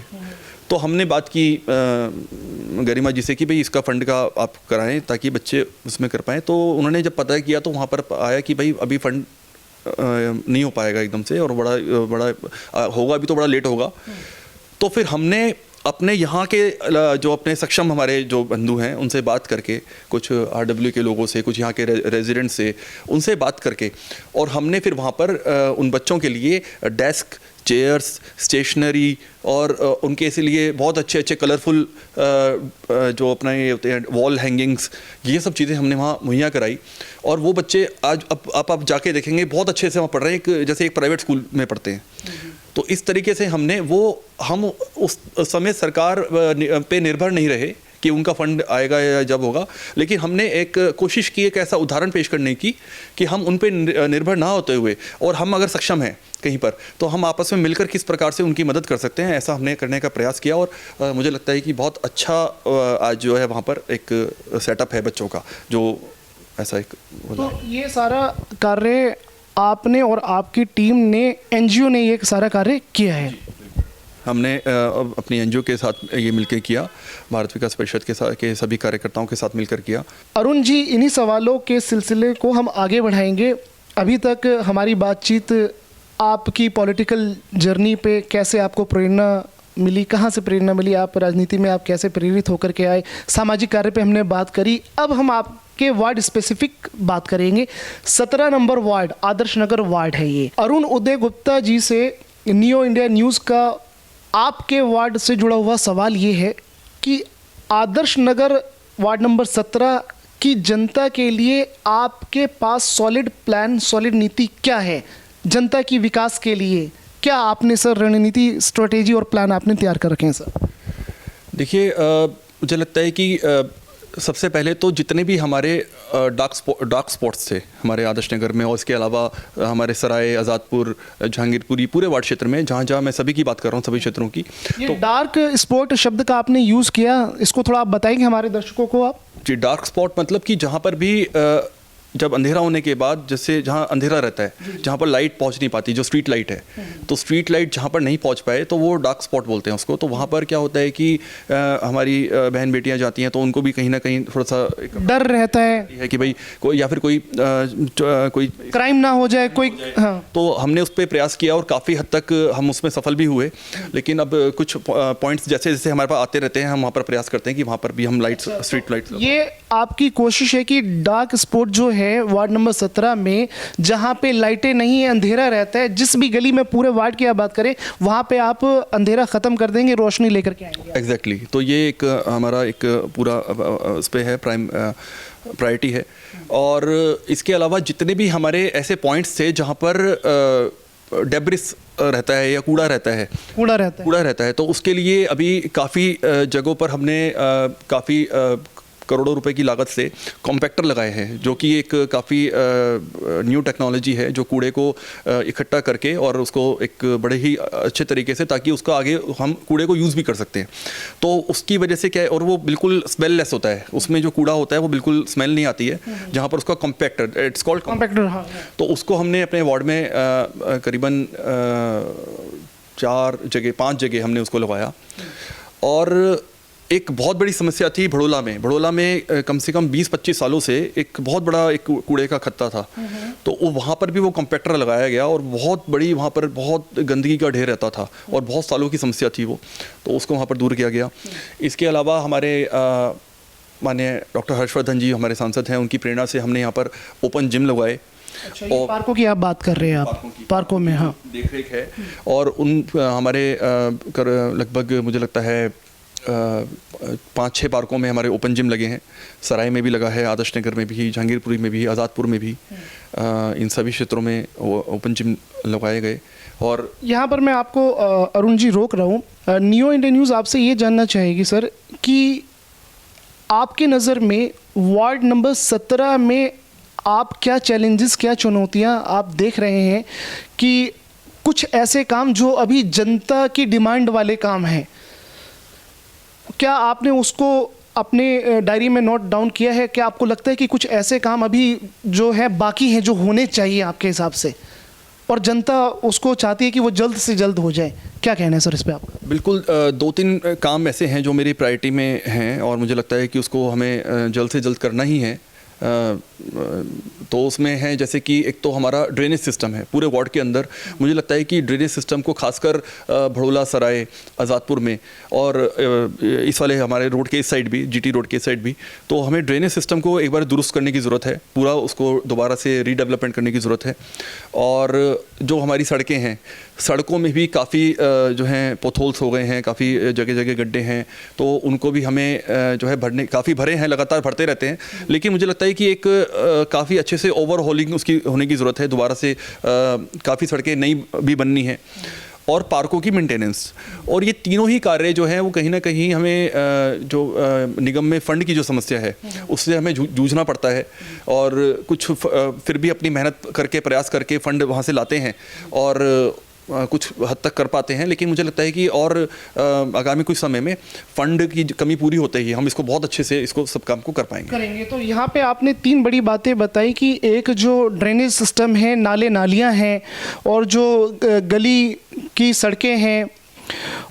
तो हमने बात की गरिमा जी से कि भाई इसका फ़ंड का आप कराएं ताकि बच्चे उसमें कर पाएँ। तो उन्होंने जब पता किया तो वहाँ पर आया कि भाई अभी फ़ंड नहीं हो पाएगा एकदम से, और बड़ा होगा भी तो बड़ा लेट होगा। तो फिर हमने अपने यहाँ के जो अपने सक्षम हमारे जो बंधु हैं उनसे बात करके, कुछ आरडब्ल्यू के लोगों से, कुछ यहाँ के रेजिडेंट से, उनसे बात करके, और हमने फिर वहाँ पर उन बच्चों के लिए डेस्क, चेयर्स, स्टेशनरी और उनके इसलिए बहुत अच्छे अच्छे कलरफुल जो अपना ये होते हैं वॉल हैंगिंग्स, ये सब चीज़ें हमने वहाँ मुहैया कराई। और वो बच्चे आज अब आप जाके देखेंगे बहुत अच्छे से वहाँ पढ़ रहे हैं, जैसे एक प्राइवेट स्कूल में पढ़ते हैं। तो इस तरीके से हम उस समय सरकार पे निर्भर नहीं रहे कि उनका फंड आएगा या जब होगा, लेकिन हमने एक कोशिश की एक ऐसा उदाहरण पेश करने की कि हम उन पे निर्भर ना होते हुए, और हम अगर सक्षम हैं कहीं पर तो हम आपस में मिलकर किस प्रकार से उनकी मदद कर सकते हैं, ऐसा हमने करने का प्रयास किया। और मुझे लगता है कि बहुत अच्छा आज जो है वहाँ पर एक सेटअप है बच्चों का, जो ऐसा एक। तो ये सारा कार्य आपने और आपकी टीम ने, एनजीओ ने ये सारा कार्य किया है? हमने अपनी एनजीओ के साथ ये मिलकर किया, भारत विकास परिषद के सभी कार्यकर्ताओं के साथ मिलकर किया। अरुण जी, इन्हीं सवालों के सिलसिले को हम आगे बढ़ाएंगे। अभी तक हमारी बातचीत आपकी पॉलिटिकल जर्नी पे, कैसे आपको प्रेरणा मिली, कहाँ से प्रेरणा मिली, आप राजनीति में आप कैसे प्रेरित होकर के आए, सामाजिक कार्य पे हमने बात करी। अब हम आपके वार्ड स्पेसिफिक बात करेंगे। 17 number ward, Adarsh Nagar ward है ये। अरुण उदय गुप्ता जी से नियो इंडिया न्यूज़ का आपके वार्ड से जुड़ा हुआ सवाल ये है कि आदर्श नगर वार्ड नंबर 17 की जनता के लिए आपके पास सॉलिड प्लान, सॉलिड नीति क्या है जनता की विकास के लिए? क्या आपने सर रणनीति, स्ट्रेटेजी और प्लान आपने तैयार कर रखे हैं सर? देखिए, मुझे लगता है कि सबसे पहले तो जितने भी हमारे डार्क स्पॉट्स थे हमारे आदर्श नगर में, और इसके अलावा हमारे सराय, आज़ादपुर, जहांगीरपुरी, पूरे वार्ड क्षेत्र में, जहाँ जहाँ मैं सभी की बात कर रहा हूँ, सभी क्षेत्रों की। ये तो डार्क स्पॉट शब्द का आपने यूज़ किया, इसको थोड़ा आप बताएंगे हमारे दर्शकों को आप? जी, डार्क स्पॉट मतलब कि जहाँ पर भी जब अंधेरा होने के बाद, जैसे जहाँ अंधेरा रहता है, जहाँ पर लाइट पहुँच नहीं पाती, जो स्ट्रीट लाइट है, तो स्ट्रीट लाइट जहाँ पर नहीं पहुँच पाए तो वो डार्क स्पॉट बोलते हैं उसको। तो वहाँ पर क्या होता है कि हमारी बहन बेटियाँ जाती हैं तो उनको भी कहीं ना कहीं थोड़ा सा डर रहता है कि भाई कोई या फिर कोई क्राइम ना हो जाए, कोई। हाँ। तो हमने उस पर प्रयास किया और काफ़ी हद तक हम उसमें सफल भी हुए। लेकिन अब कुछ पॉइंट्स जैसे जैसे हमारे पास आते रहते हैं, हम वहाँ पर प्रयास करते हैं कि वहाँ पर भी हम लाइट्स, स्ट्रीट लाइट्स। ये आपकी कोशिश है कि डार्क स्पॉट जो है वार्ड नंबर 17 में, जहां पे लाइटें नहीं है, अंधेरा रहता है, जिस भी गली में पूरे वार्ड की आप बात करें, वहां पे आप अंधेरा खत्म कर देंगे, रोशनी लेकर के आएंगे। एग्जैक्टली। तो ये एक हमारा एक पूरा उस पे है, प्रायोरिटी है। और इसके अलावा जितने भी हमारे ऐसे पॉइंट्स थे जहाँ पर डेब्रिस रहता है या कूड़ा रहता है, तो उसके लिए अभी काफ़ी जगहों पर हमने काफ़ी करोड़ों रुपए की लागत से कॉम्पैक्टर लगाए हैं, जो कि एक काफ़ी न्यू टेक्नोलॉजी है, जो कूड़े को इकट्ठा करके और उसको एक बड़े ही अच्छे तरीके से, ताकि उसका आगे हम कूड़े को यूज़ भी कर सकते हैं। तो उसकी वजह से क्या है, और वो बिल्कुल स्मेललेस होता है, उसमें जो कूड़ा होता है वो बिल्कुल स्मेल नहीं आती है, जहाँ पर उसका कॉम्पैक्टर, इट्स कॉल्ड कॉम्पैक्टर। हाँ। तो उसको हमने अपने वार्ड में करीबन 5 जगह हमने उसको लगाया। और एक बहुत बड़ी समस्या थी भड़ोला में कम से कम 20-25 सालों से एक बहुत बड़ा एक कूड़े का खत्ता था। तो वहाँ पर भी वो कॉम्पैक्टर लगाया गया और बहुत बड़ी वहाँ पर बहुत गंदगी का ढेर रहता था और बहुत सालों की समस्या थी वो, तो उसको वहाँ पर दूर किया गया। इसके अलावा हमारे माननीय डॉक्टर हर्षवर्धन जी हमारे सांसद हैं, उनकी प्रेरणा से हमने यहाँ पर ओपन जिम लगवाए। अच्छा, ये पार्कों की आप बात कर रहे हैं? आप पार्कों में, हाँ, देख रेख है। और उन हमारे लगभग मुझे लगता है 5-6 पार्कों में हमारे ओपन जिम लगे हैं। सराय में भी लगा है, आदर्श नगर में भी, जहांगीरपुरी में भी, आज़ादपुर में भी, इन सभी क्षेत्रों में ओपन जिम लगाए गए। और यहाँ पर मैं आपको अरुण जी रोक रहा हूँ। नियो इंडिया न्यूज़ आपसे ये जानना चाहेगी सर कि आपके नज़र में वार्ड नंबर 17 में आप क्या चैलेंजेस, क्या चुनौतियाँ आप देख रहे हैं कि कुछ ऐसे काम जो अभी जनता की डिमांड वाले काम हैं, क्या आपने उसको अपने डायरी में नोट डाउन किया है? क्या आपको लगता है कि कुछ ऐसे काम अभी जो है बाकी हैं, जो होने चाहिए आपके हिसाब से, और जनता उसको चाहती है कि वो जल्द से जल्द हो जाए? क्या कहना है सर इस पे आपका? बिल्कुल, 2-3 काम ऐसे हैं जो मेरी प्रायोरिटी में हैं और मुझे लगता है कि उसको हमें जल्द से जल्द करना ही है। तो उसमें है जैसे कि एक तो हमारा ड्रेनेज सिस्टम है पूरे वार्ड के अंदर। मुझे लगता है कि ड्रेनेज सिस्टम को खासकर भड़ोला, सराय, आज़ादपुर में और इस वाले हमारे रोड के इस साइड भी, जीटी रोड के साइड भी, तो हमें ड्रेनेज सिस्टम को एक बार दुरुस्त करने की ज़रूरत है, पूरा उसको दोबारा से रीडेवलपमेंट करने की ज़रूरत है। और जो हमारी सड़कें हैं, सड़कों में भी काफ़ी जो हैं पोथोल्स हो गए हैं, काफ़ी जगह जगह गड्ढे हैं, तो उनको भी हमें जो है भरने, काफ़ी भरे हैं, लगातार भरते रहते हैं, लेकिन मुझे लगता है कि एक काफ़ी अच्छे से ओवरहॉलिंग उसकी होने की ज़रूरत है। दोबारा से काफ़ी सड़कें नई भी बननी हैं और पार्कों की मेंटेनेंस, और ये तीनों ही कार्य जो हैं वो कहीं ना कहीं हमें जो निगम में फ़ंड की जो समस्या है उससे हमें जूझना पड़ता है। और कुछ फिर भी अपनी मेहनत करके, प्रयास करके फ़ंड वहाँ से लाते हैं और कुछ हद तक कर पाते हैं, लेकिन मुझे लगता है कि और आगामी कुछ समय में फंड की कमी पूरी होते ही हम इसको बहुत अच्छे से इसको सब काम को करेंगे। तो यहाँ पे आपने 3 बड़ी बातें बताई कि एक जो ड्रेनेज सिस्टम है, नाले नालियाँ हैं, और जो गली की सड़कें हैं,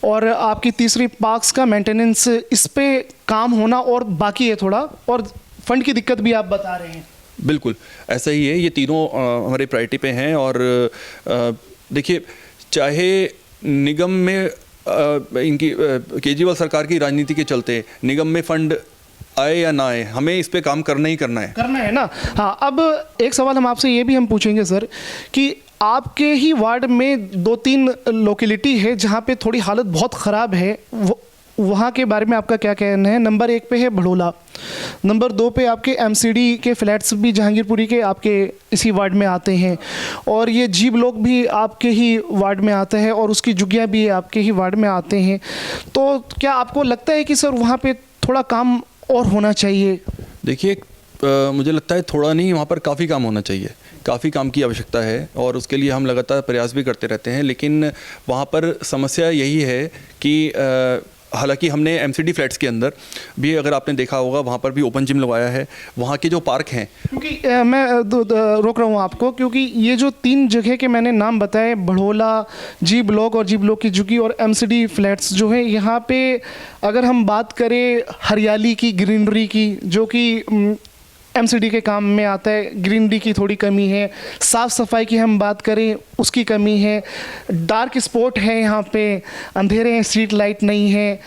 और आपकी तीसरी पार्क्स का मेंटेनेंस, इस पे काम होना और बाकी है थोड़ा, और फंड की दिक्कत भी आप बता रहे हैं। बिल्कुल ऐसा ही है, ये तीनों हमारे प्रायोरिटी पे हैं। और देखिए, चाहे निगम में इनकी केजरीवाल सरकार की राजनीति के चलते निगम में फंड आए या ना आए, हमें इस पे काम करना ही करना है ना। हाँ, अब एक सवाल हम आपसे ये भी हम पूछेंगे सर कि आपके ही वार्ड में 2-3 लोकेलिटी है जहाँ पे थोड़ी हालत बहुत ख़राब है, वहाँ के बारे में आपका क्या कहना है? नंबर 1 पे है भड़ोला, नंबर 2 पे आपके एमसीडी के फ्लैट्स भी जहांगीरपुरी के आपके इसी वार्ड में आते हैं, और ये जी ब्लॉक भी आपके ही वार्ड में आता है, और उसकी जुगियाँ भी आपके ही वार्ड में आते हैं। तो क्या आपको लगता है कि सर वहाँ पे थोड़ा काम और होना चाहिए? देखिए, मुझे लगता है थोड़ा नहीं, वहाँ पर काफ़ी काम होना चाहिए, काफ़ी काम की आवश्यकता है, और उसके लिए हम लगातार प्रयास भी करते रहते हैं। लेकिन वहाँ पर समस्या यही है कि हालांकि हमने एमसीडी फ्लैट्स के अंदर भी, अगर आपने देखा होगा, वहाँ पर भी ओपन जिम लगवाया है। वहाँ के जो पार्क हैं, क्योंकि मैं रोक रहा हूँ आपको, क्योंकि ये जो 3 जगह के मैंने नाम बताए, बढ़ोला, जी ब्लॉक और जी ब्लॉक की झुग्गी और एमसीडी फ्लैट्स जो है, यहाँ पे अगर हम बात करें हरियाली की, ग्रीनरी की, जो कि एमसीडी के काम में आता है, ग्रीनरी की थोड़ी कमी है, साफ़ सफाई की हम बात करें उसकी कमी है, डार्क स्पॉट है यहाँ पे, अंधेरे हैं, स्ट्रीट लाइट नहीं है,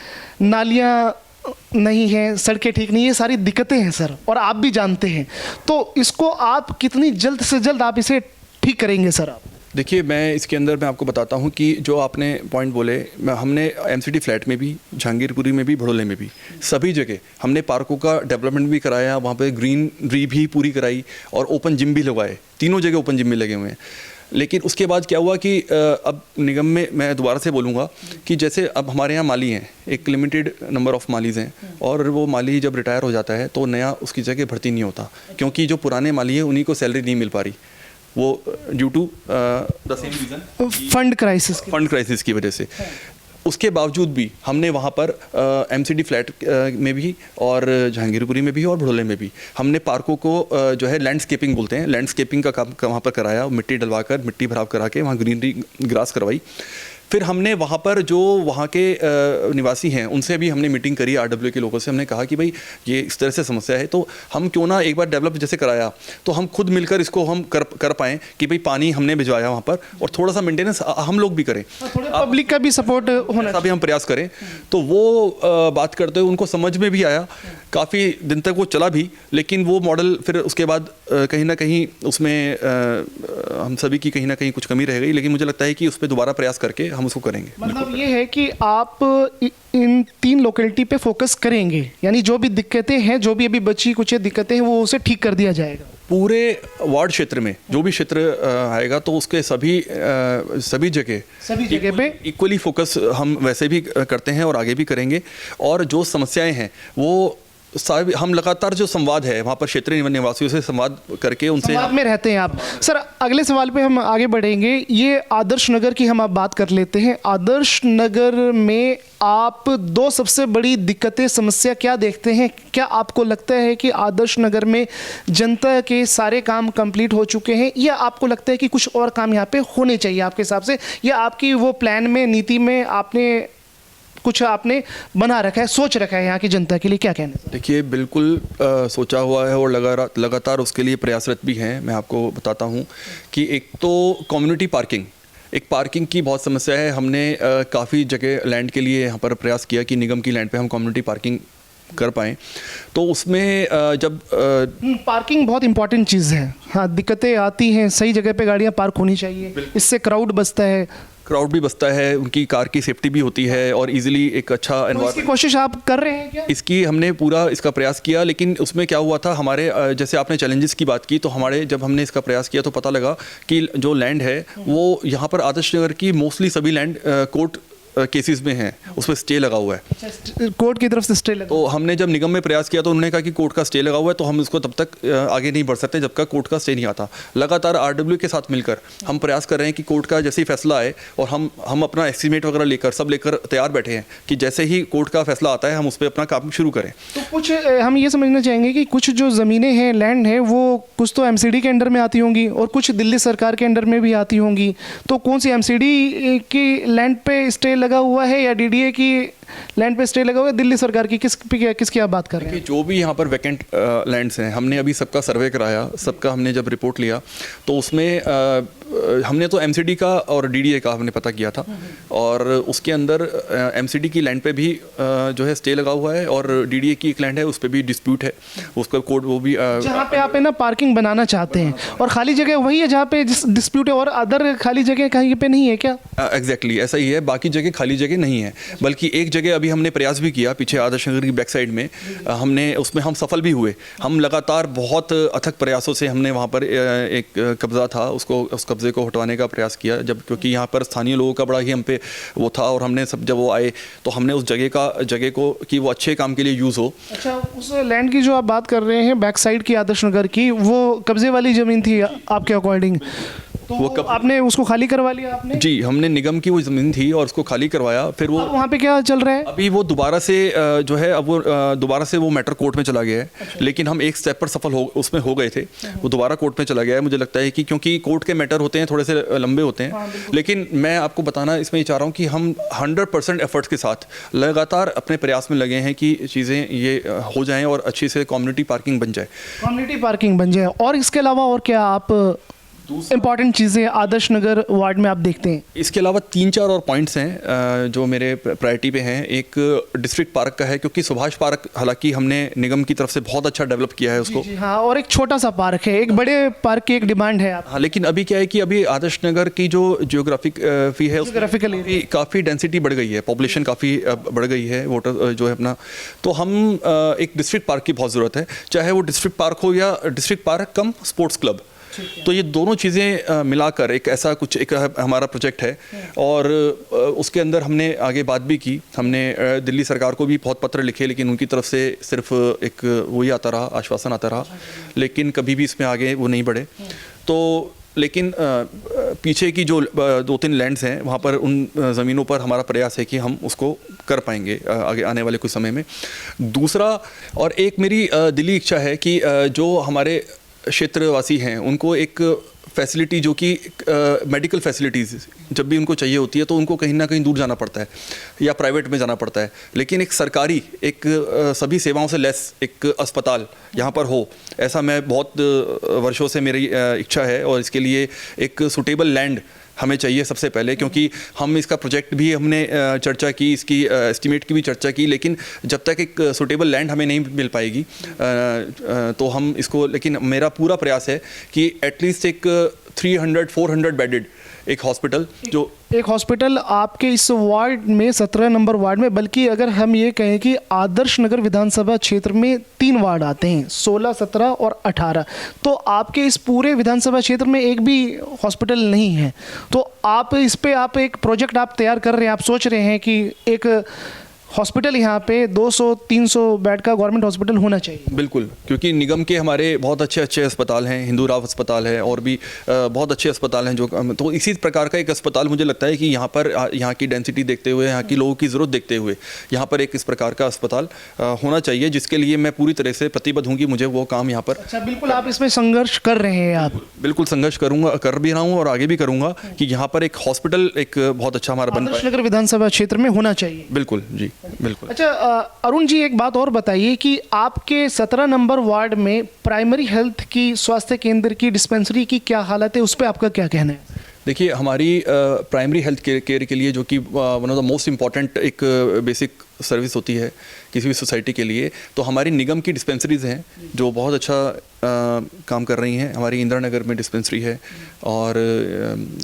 नालियाँ नहीं हैं, सड़कें ठीक नहीं, ये सारी दिक्कतें हैं सर, और आप भी जानते हैं। तो इसको आप कितनी जल्द से जल्द आप इसे ठीक करेंगे सर? आप देखिए, मैं इसके अंदर मैं आपको बताता हूँ कि जो आपने पॉइंट बोले, हमने एमसीडी फ्लैट में भी, जहांगीरपुरी में भी, भड़ोले में भी, सभी जगह हमने पार्कों का डेवलपमेंट भी कराया, वहाँ पे ग्रीनरी भी पूरी कराई, और ओपन जिम भी लगवाए। तीनों जगह ओपन जिम भी लगे हुए हैं। लेकिन उसके बाद क्या हुआ कि अब निगम में, मैं दोबारा से बोलूँगा कि जैसे अब हमारे यहाँ माली हैं, एक लिमिटेड नंबर ऑफ़ मालीज़ हैं, और वो माली जब रिटायर हो जाता है तो नया उसकी जगह भर्ती नहीं होता, क्योंकि जो पुराने माली हैं उन्हीं को सैलरी नहीं मिल पा रही, वो due to the same reason, fund crisis की वजह से। उसके बावजूद भी हमने वहाँ पर एमसीडी फ्लैट में भी, और जहांगीरपुरी में भी, और भड़ोले में भी हमने पार्कों को जो है लैंडस्केपिंग बोलते हैं, लैंडस्केपिंग का काम वहाँ पर कराया, मिट्टी डलवाकर, मिट्टी भराव करा के वहाँ ग्रीनरी ग्रास करवाई। फिर हमने वहाँ पर जो वहाँ के निवासी हैं उनसे भी हमने मीटिंग करी, आरडब्ल्यू के लोगों से हमने कहा कि भाई ये इस तरह से समस्या है, तो हम क्यों ना एक बार डेवलप जैसे कराया तो हम खुद मिलकर इसको हम कर पाएँ कि भाई पानी हमने भिजवाया वहाँ पर, और थोड़ा सा मेंटेनेंस हम लोग भी करें, पब्लिक का भी सपोर्ट होना, तभी हम प्रयास करें। तो वो बात करते हुए उनको समझ में भी आया, काफ़ी दिन तक वो चला भी, लेकिन वो मॉडल फिर उसके बाद कहीं ना कहीं उसमें हम सभी की कहीं ना कहीं कुछ कमी रह गई, लेकिन मुझे लगता है कि उस पर दोबारा प्रयास करके हम उसको करेंगे। मतलब ये है कि आप इन 3 लोकेलिटी पे फोकस करेंगे, यानी जो भी दिक्कतें हैं, जो भी अभी बची कुछ दिक्कतें हैं, वो उसे ठीक कर दिया जाएगा। पूरे वार्ड क्षेत्र में जो भी क्षेत्र आएगा तो उसके सभी जगह पे इक्वली फोकस हम वैसे भी करते हैं और आगे भी करेंगे। और जो समस्याएं हैं वो हम लगातार जो संवाद है वहाँ पर क्षेत्रीय निवासियों से संवाद करके उनसे संवाद में रहते हैं आप। सर, अगले सवाल पे हम आगे बढ़ेंगे। ये आदर्श नगर की हम आप बात कर लेते हैं। आदर्श नगर में आप 2 सबसे बड़ी दिक्कतें, समस्या क्या देखते हैं? क्या आपको लगता है कि आदर्श नगर में जनता के सारे काम कंप्लीट हो चुके हैं, या आपको लगता है कि कुछ और काम यहाँ पे होने चाहिए आपके हिसाब से, या आपकी वो प्लान में, नीति में आपने बना रखा है, सोच रखा है यहाँ की जनता के लिए? क्या कहना है? देखिए, बिल्कुल सोचा हुआ है और लगातार उसके लिए प्रयासरत भी हैं। मैं आपको बताता हूँ कि एक तो कम्युनिटी पार्किंग की बहुत समस्या है। हमने काफ़ी जगह लैंड के लिए यहाँ पर प्रयास किया कि निगम की लैंड पे हम कम्युनिटी पार्किंग कर पाएँ, तो उसमें जब पार्किंग बहुत इंपॉर्टेंट चीज़ है। हाँ, दिक्कतें आती हैं, सही जगह पे गाड़ियाँ पार्क होनी चाहिए, इससे क्राउड भी बचता है, उनकी कार की सेफ्टी भी होती है, और इजीली एक अच्छा एनवायरनमेंट। इसकी कोशिश आप कर रहे हैं क्या? इसकी हमने पूरा इसका प्रयास किया, लेकिन उसमें क्या हुआ था, हमारे जैसे आपने चैलेंजेस की बात की, तो जब हमने इसका प्रयास किया तो पता लगा कि जो लैंड है वो यहाँ पर आदर्श नगर की मोस्टली सभी लैंड कोर्ट केसेस में हैं, उस पर स्टे लगा हुआ है, कोर्ट की तरफ से स्टे लगा। तो हमने जब निगम में प्रयास किया तो उन्होंने कहा कि कोर्ट का स्टे लगा हुआ है, तो हम इसको तब तक आगे नहीं बढ़ सकते जब तक कोर्ट का स्टे नहीं आता। लगातार आरडब्ल्यू के साथ मिलकर हम प्रयास कर रहे हैं कि कोर्ट का जैसे ही फैसला आए, और हम अपना एस्टीमेट वगैरह लेकर सब लेकर तैयार बैठे हैं कि जैसे ही कोर्ट का फैसला आता है हम उस पर अपना काम शुरू करें। तो कुछ हम ये समझना चाहेंगे कि कुछ जो ज़मीनें हैं, लैंड है, वो कुछ तो एमसीडी के अंडर में आती होंगी और कुछ दिल्ली सरकार के अंडर में भी आती होंगी, तो कौन सी एमसीडी की लैंड पे स्टे लगा हुआ है या डीडीए की लैंड पे स्टे लगा हुआ है दिल्ली सरकार की, किसकी आप बात कर रहे हैं? कि जो भी यहाँ पर वैकेंट लैंड्स हैं, हमने अभी सबका सर्वे कराया, सबका हमने जब रिपोर्ट लिया तो उसमें हमने तो एमसीडी का और डीडीए का हमने पता किया था, और उसके अंदर एमसीडी की लैंड पे भी जो है स्टे लगा हुआ है, और डीडीए की एक लैंड है उस पर भी डिस्प्यूट है, उसका कोड वो भी जहाँ पे आप है ना पार्किंग बनाना चाहते हैं, और खाली जगह वही है जहाँ पे डिस्प्यूट है, और अदर खाली जगह कहीं पे नहीं है क्या? एग्जैक्टली ऐसा ही है, बाकी जगह खाली जगह नहीं है, बल्कि एक जगह अभी हमने प्रयास भी किया पीछे आदर्श नगर की बैक साइड में, हमने उसमें हम सफल भी हुए। हम लगातार बहुत अथक प्रयासों से हमने वहाँ पर एक कब्जा था उसको, उस कब्जे को हटवाने का प्रयास किया, जब क्योंकि यहाँ पर स्थानीय लोगों का बड़ा ही हम पे वो था, और हमने सब जब वो आए तो हमने उस जगह को कि वो अच्छे काम के लिए यूज़ हो। अच्छा, उस लैंड की जो आप बात कर रहे हैं बैक साइड की आदर्श नगर की, वो कब्जे वाली ज़मीन थी आपके अकॉर्डिंग, तो वो आपने उसको खाली करवा लिया आपने? जी, हमने निगम की वो ज़मीन थी और उसको खाली करवाया, फिर वो वहाँ पे क्या चल रहा है अभी वो दोबारा से जो है, अब वो दोबारा से वो मैटर कोर्ट में चला गया है। अच्छा। लेकिन हम एक स्टेप पर सफल उसमें हो गए थे, वो दोबारा कोर्ट में चला गया है। मुझे लगता है कि क्योंकि कोर्ट के मैटर होते हैं थोड़े से लंबे होते हैं, हाँ, लेकिन मैं आपको बताना इसमें ये चाह रहा हूँ कि हम 100% एफर्ट्स के साथ लगातार अपने प्रयास में लगे हैं कि चीज़ें ये हो जाएँ और अच्छी से कम्युनिटी पार्किंग बन जाए, कम्युनिटी पार्किंग बन जाए। और इसके अलावा और क्या आप इंपॉर्टेंट चीज़ें आदर्श नगर वार्ड में आप देखते हैं? इसके अलावा 3-4 और पॉइंट्स हैं जो मेरे प्रायोरिटी पे हैं। एक डिस्ट्रिक्ट पार्क का है, क्योंकि सुभाष पार्क हालांकि हमने निगम की तरफ से बहुत अच्छा डेवलप किया है उसको। जी, हाँ, और एक छोटा सा पार्क है, एक बड़े पार्क की एक डिमांड है हाँ, लेकिन अभी क्या है कि अभी आदर्श नगर की जो जियोग्राफिक फी है, जियोग्राफिकल काफ़ी डेंसिटी बढ़ गई है, पॉपुलेशन काफ़ी बढ़ गई है, वोटर जो है अपना, तो हम एक डिस्ट्रिक्ट पार्क की बहुत ज़रूरत है, चाहे वो डिस्ट्रिक्ट पार्क हो या डिस्ट्रिक्ट पार्क कम स्पोर्ट्स क्लब। तो ये दोनों चीज़ें मिलाकर एक ऐसा कुछ एक हमारा प्रोजेक्ट है, और उसके अंदर हमने आगे बात भी की। हमने दिल्ली सरकार को भी बहुत पत्र लिखे, लेकिन उनकी तरफ से सिर्फ एक वही आता रहा, आश्वासन आता रहा, लेकिन कभी भी इसमें आगे वो नहीं बढ़े। तो लेकिन पीछे की जो 2-3 लैंड्स हैं वहाँ पर, उन ज़मीनों पर हमारा प्रयास है कि हम उसको कर पाएंगे आगे आने वाले कुछ समय में। दूसरा, और एक मेरी दिली इच्छा है कि जो हमारे क्षेत्रवासी हैं उनको एक फैसिलिटी, जो कि मेडिकल फैसिलिटीज़ जब भी उनको चाहिए होती है तो उनको कहीं ना कहीं दूर जाना पड़ता है या प्राइवेट में जाना पड़ता है, लेकिन एक सरकारी एक सभी सेवाओं से लेस एक अस्पताल यहाँ पर हो, ऐसा मैं बहुत वर्षों से मेरी इच्छा है। और इसके लिए एक सुटेबल लैंड हमें चाहिए सबसे पहले, क्योंकि हम इसका प्रोजेक्ट भी हमने चर्चा की, इसकी एस्टीमेट की भी चर्चा की, लेकिन जब तक एक सुटेबल लैंड हमें नहीं मिल पाएगी तो हम इसको, लेकिन मेरा पूरा प्रयास है कि एटलीस्ट एक 300-400 बेडेड एक हॉस्पिटल, जो एक हॉस्पिटल आपके इस वार्ड में 17 नंबर वार्ड में, बल्कि अगर हम ये कहें कि आदर्श नगर विधानसभा क्षेत्र में 3 वार्ड आते हैं, 16, 17 और 18, तो आपके इस पूरे विधानसभा क्षेत्र में एक भी हॉस्पिटल नहीं है। तो आप इस पे आप एक प्रोजेक्ट आप तैयार कर रहे हैं, आप सोच रहे हैं कि एक हॉस्पिटल यहाँ पे 200-300 बेड का गवर्नमेंट हॉस्पिटल होना चाहिए। बिल्कुल, क्योंकि निगम के हमारे बहुत अच्छे अस्पताल हैं, हिंदू राव अस्पताल है, और भी बहुत अच्छे अस्पताल हैं जो, तो इसी प्रकार का एक अस्पताल मुझे लगता है कि यहाँ पर यहाँ की डेंसिटी देखते हुए, यहाँ की लोगों की ज़रूरत देखते हुए यहाँ पर एक इस प्रकार का अस्पताल होना चाहिए, जिसके लिए मैं पूरी तरह से प्रतिबद्ध हूँ कि मुझे वो काम यहाँ पर। अच्छा, बिल्कुल आप इसमें संघर्ष कर रहे हैं? आप बिल्कुल संघर्ष करूँगा, कर भी रहा हूँ और आगे भी करूँगा कि यहाँ पर एक हॉस्पिटल एक बहुत अच्छा हमारा बन पाए, नगर विधानसभा क्षेत्र में होना चाहिए। बिल्कुल जी, बिल्कुल। अच्छा अरुण जी, एक बात और बताइए कि आपके 17 नंबर वार्ड में प्राइमरी हेल्थ की, स्वास्थ्य केंद्र की, डिस्पेंसरी की क्या हालत है, उस पर आपका क्या कहना है? देखिए, हमारी प्राइमरी हेल्थ केयर के लिए, जो कि one of the most important एक बेसिक सर्विस होती है किसी भी सोसाइटी के लिए, तो हमारी निगम की डिस्पेंसरीज़ हैं जो बहुत अच्छा काम कर रही हैं। हमारी इंदिरा नगर में डिस्पेंसरी है और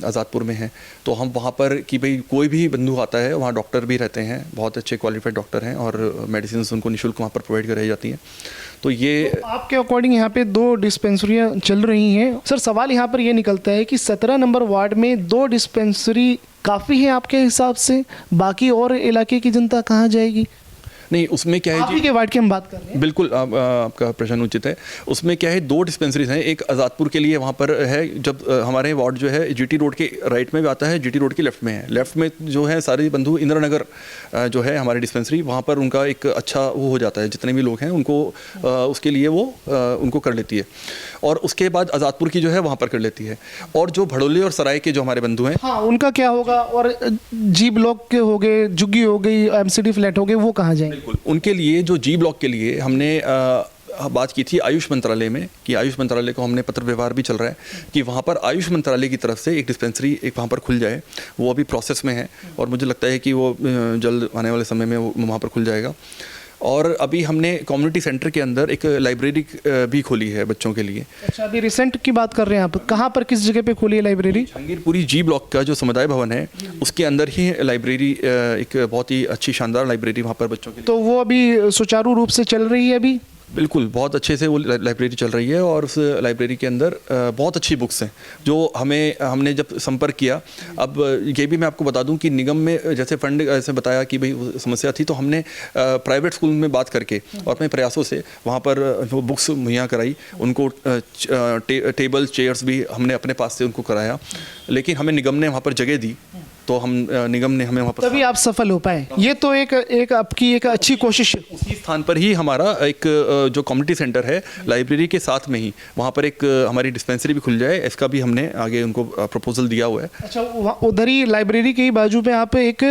आज़ादपुर में है, तो हम वहाँ पर कि भाई कोई भी बंधु आता है, वहाँ डॉक्टर भी रहते हैं, बहुत अच्छे क्वालिफाइड डॉक्टर हैं, और मेडिसिन उनको निःशुल्क वहाँ पर प्रोवाइड कराई जाती हैं। तो ये तो आपके अकॉर्डिंग यहाँ पे 2 डिस्पेंसरियाँ चल रही हैं। सर, सवाल यहाँ पर ये निकलता है कि 17 नंबर वार्ड में 2 डिस्पेंसरी काफ़ी है आपके हिसाब से? बाकी और इलाके की जनता कहाँ जाएगी? नहीं, उसमें क्या है आप ही के वार्ड की हम बात कर रहे हैं। बिल्कुल, आपका प्रश्न उचित है। उसमें क्या है, 2 डिस्पेंसरीज हैं। एक आज़ादपुर के लिए वहाँ पर है, जब हमारे वार्ड जो है जीटी रोड के राइट में भी आता है, जीटी रोड के लेफ्ट में है। लेफ्ट में जो है सारे बंधु इंदिरा नगर जो है हमारी डिस्पेंसरी, वहाँ पर उनका एक अच्छा वो हो जाता है, जितने भी लोग हैं उनको उसके लिए वो उनको कर लेती है। और उसके बाद आज़ादपुर की जो है वहाँ पर कर लेती है। और जो भड़ोली और सराय के जो हमारे बंधु हैं, हाँ, उनका क्या होगा? और जी ब्लॉक के हो गए, झुग्गी हो गई, एमसीडी फ्लैट हो गए, वो कहाँ जाएंगे? बिल्कुल, उनके लिए जो जी ब्लॉक के लिए हमने बात की थी आयुष मंत्रालय में, कि आयुष मंत्रालय को हमने पत्र व्यवहार भी चल रहा है कि वहाँ पर आयुष मंत्रालय की तरफ से एक डिस्पेंसरी एक वहाँ पर खुल जाए। वो अभी प्रोसेस में है और मुझे लगता है कि वो जल्द आने वाले समय में वो वहाँ पर खुल जाएगा। और अभी हमने कम्युनिटी सेंटर के अंदर एक लाइब्रेरी भी खोली है बच्चों के लिए। अच्छा, अभी रिसेंट की बात कर रहे हैं आप, कहाँ पर, किस जगह पे खोली है लाइब्रेरी? जहांगीरपुरी जी ब्लॉक का जो समुदाय भवन है उसके अंदर ही लाइब्रेरी, एक बहुत ही अच्छी शानदार लाइब्रेरी वहाँ पर बच्चों के लिए। तो वो अभी सुचारू रूप से चल रही है अभी? बिल्कुल, बहुत अच्छे से वो लाइब्रेरी चल रही है। और उस लाइब्रेरी के अंदर बहुत अच्छी बुक्स हैं जो हमने जब संपर्क किया। अब ये भी मैं आपको बता दूं कि निगम में जैसे फंड ऐसे बताया कि भाई समस्या थी, तो हमने प्राइवेट स्कूल में बात करके और अपने प्रयासों से वहाँ पर वो बुक्स मुहैया कराई। उनको टेबल चेयर्स भी हमने अपने पास से उनको कराया, लेकिन हमें निगम ने वहाँ पर जगह दी, तो हम निगम ने हमें वहाँ पर, तभी आप सफल हो पाए। ये तो एक आपकी एक अच्छी कोशिश। उसी स्थान पर ही हमारा एक जो कम्युनिटी सेंटर है लाइब्रेरी के साथ में ही, वहाँ पर एक हमारी डिस्पेंसरी भी खुल जाए, इसका भी हमने आगे उनको प्रपोजल दिया हुआ है। अच्छा, उधर ही लाइब्रेरी के ही बाजू पे आप एक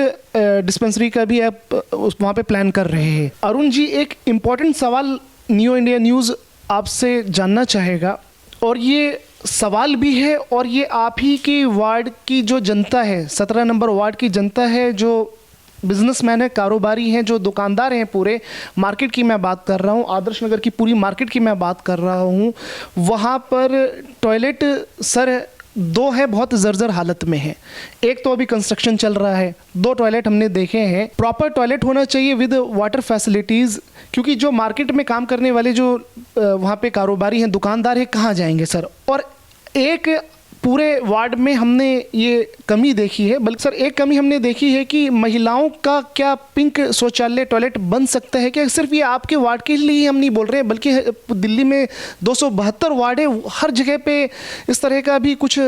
डिस्पेंसरी का भी आप वहाँ पे प्लान कर रहे हैं। अरुण जी, एक इम्पॉर्टेंट सवाल न्यू इंडिया न्यूज़ आपसे जानना चाहेगा, और ये सवाल भी है और ये आप ही के वार्ड की जो जनता है, 17 नंबर वार्ड की जनता है, जो बिजनेसमैन है, कारोबारी हैं, जो दुकानदार हैं, पूरे मार्केट की मैं बात कर रहा हूँ, आदर्श नगर की पूरी मार्केट की मैं बात कर रहा हूँ। वहाँ पर टॉयलेट सर 2 है, बहुत जर्जर हालत में है। एक तो अभी कंस्ट्रक्शन चल रहा है, 2 टॉयलेट हमने देखे हैं। प्रॉपर टॉयलेट होना चाहिए विद वाटर फैसिलिटीज़, क्योंकि जो मार्केट में काम करने वाले जो वहाँ पे कारोबारी हैं, दुकानदार हैं, कहाँ जाएंगे सर? और एक पूरे वार्ड में हमने ये कमी देखी है, बल्कि सर एक कमी हमने देखी है कि महिलाओं का क्या पिंक शौचालय टॉयलेट बन सकता है क्या? सिर्फ ये आपके वार्ड के लिए हम नहीं बोल रहे हैं, बल्कि दिल्ली में 272 वार्ड है, हर जगह पे इस तरह का भी कुछ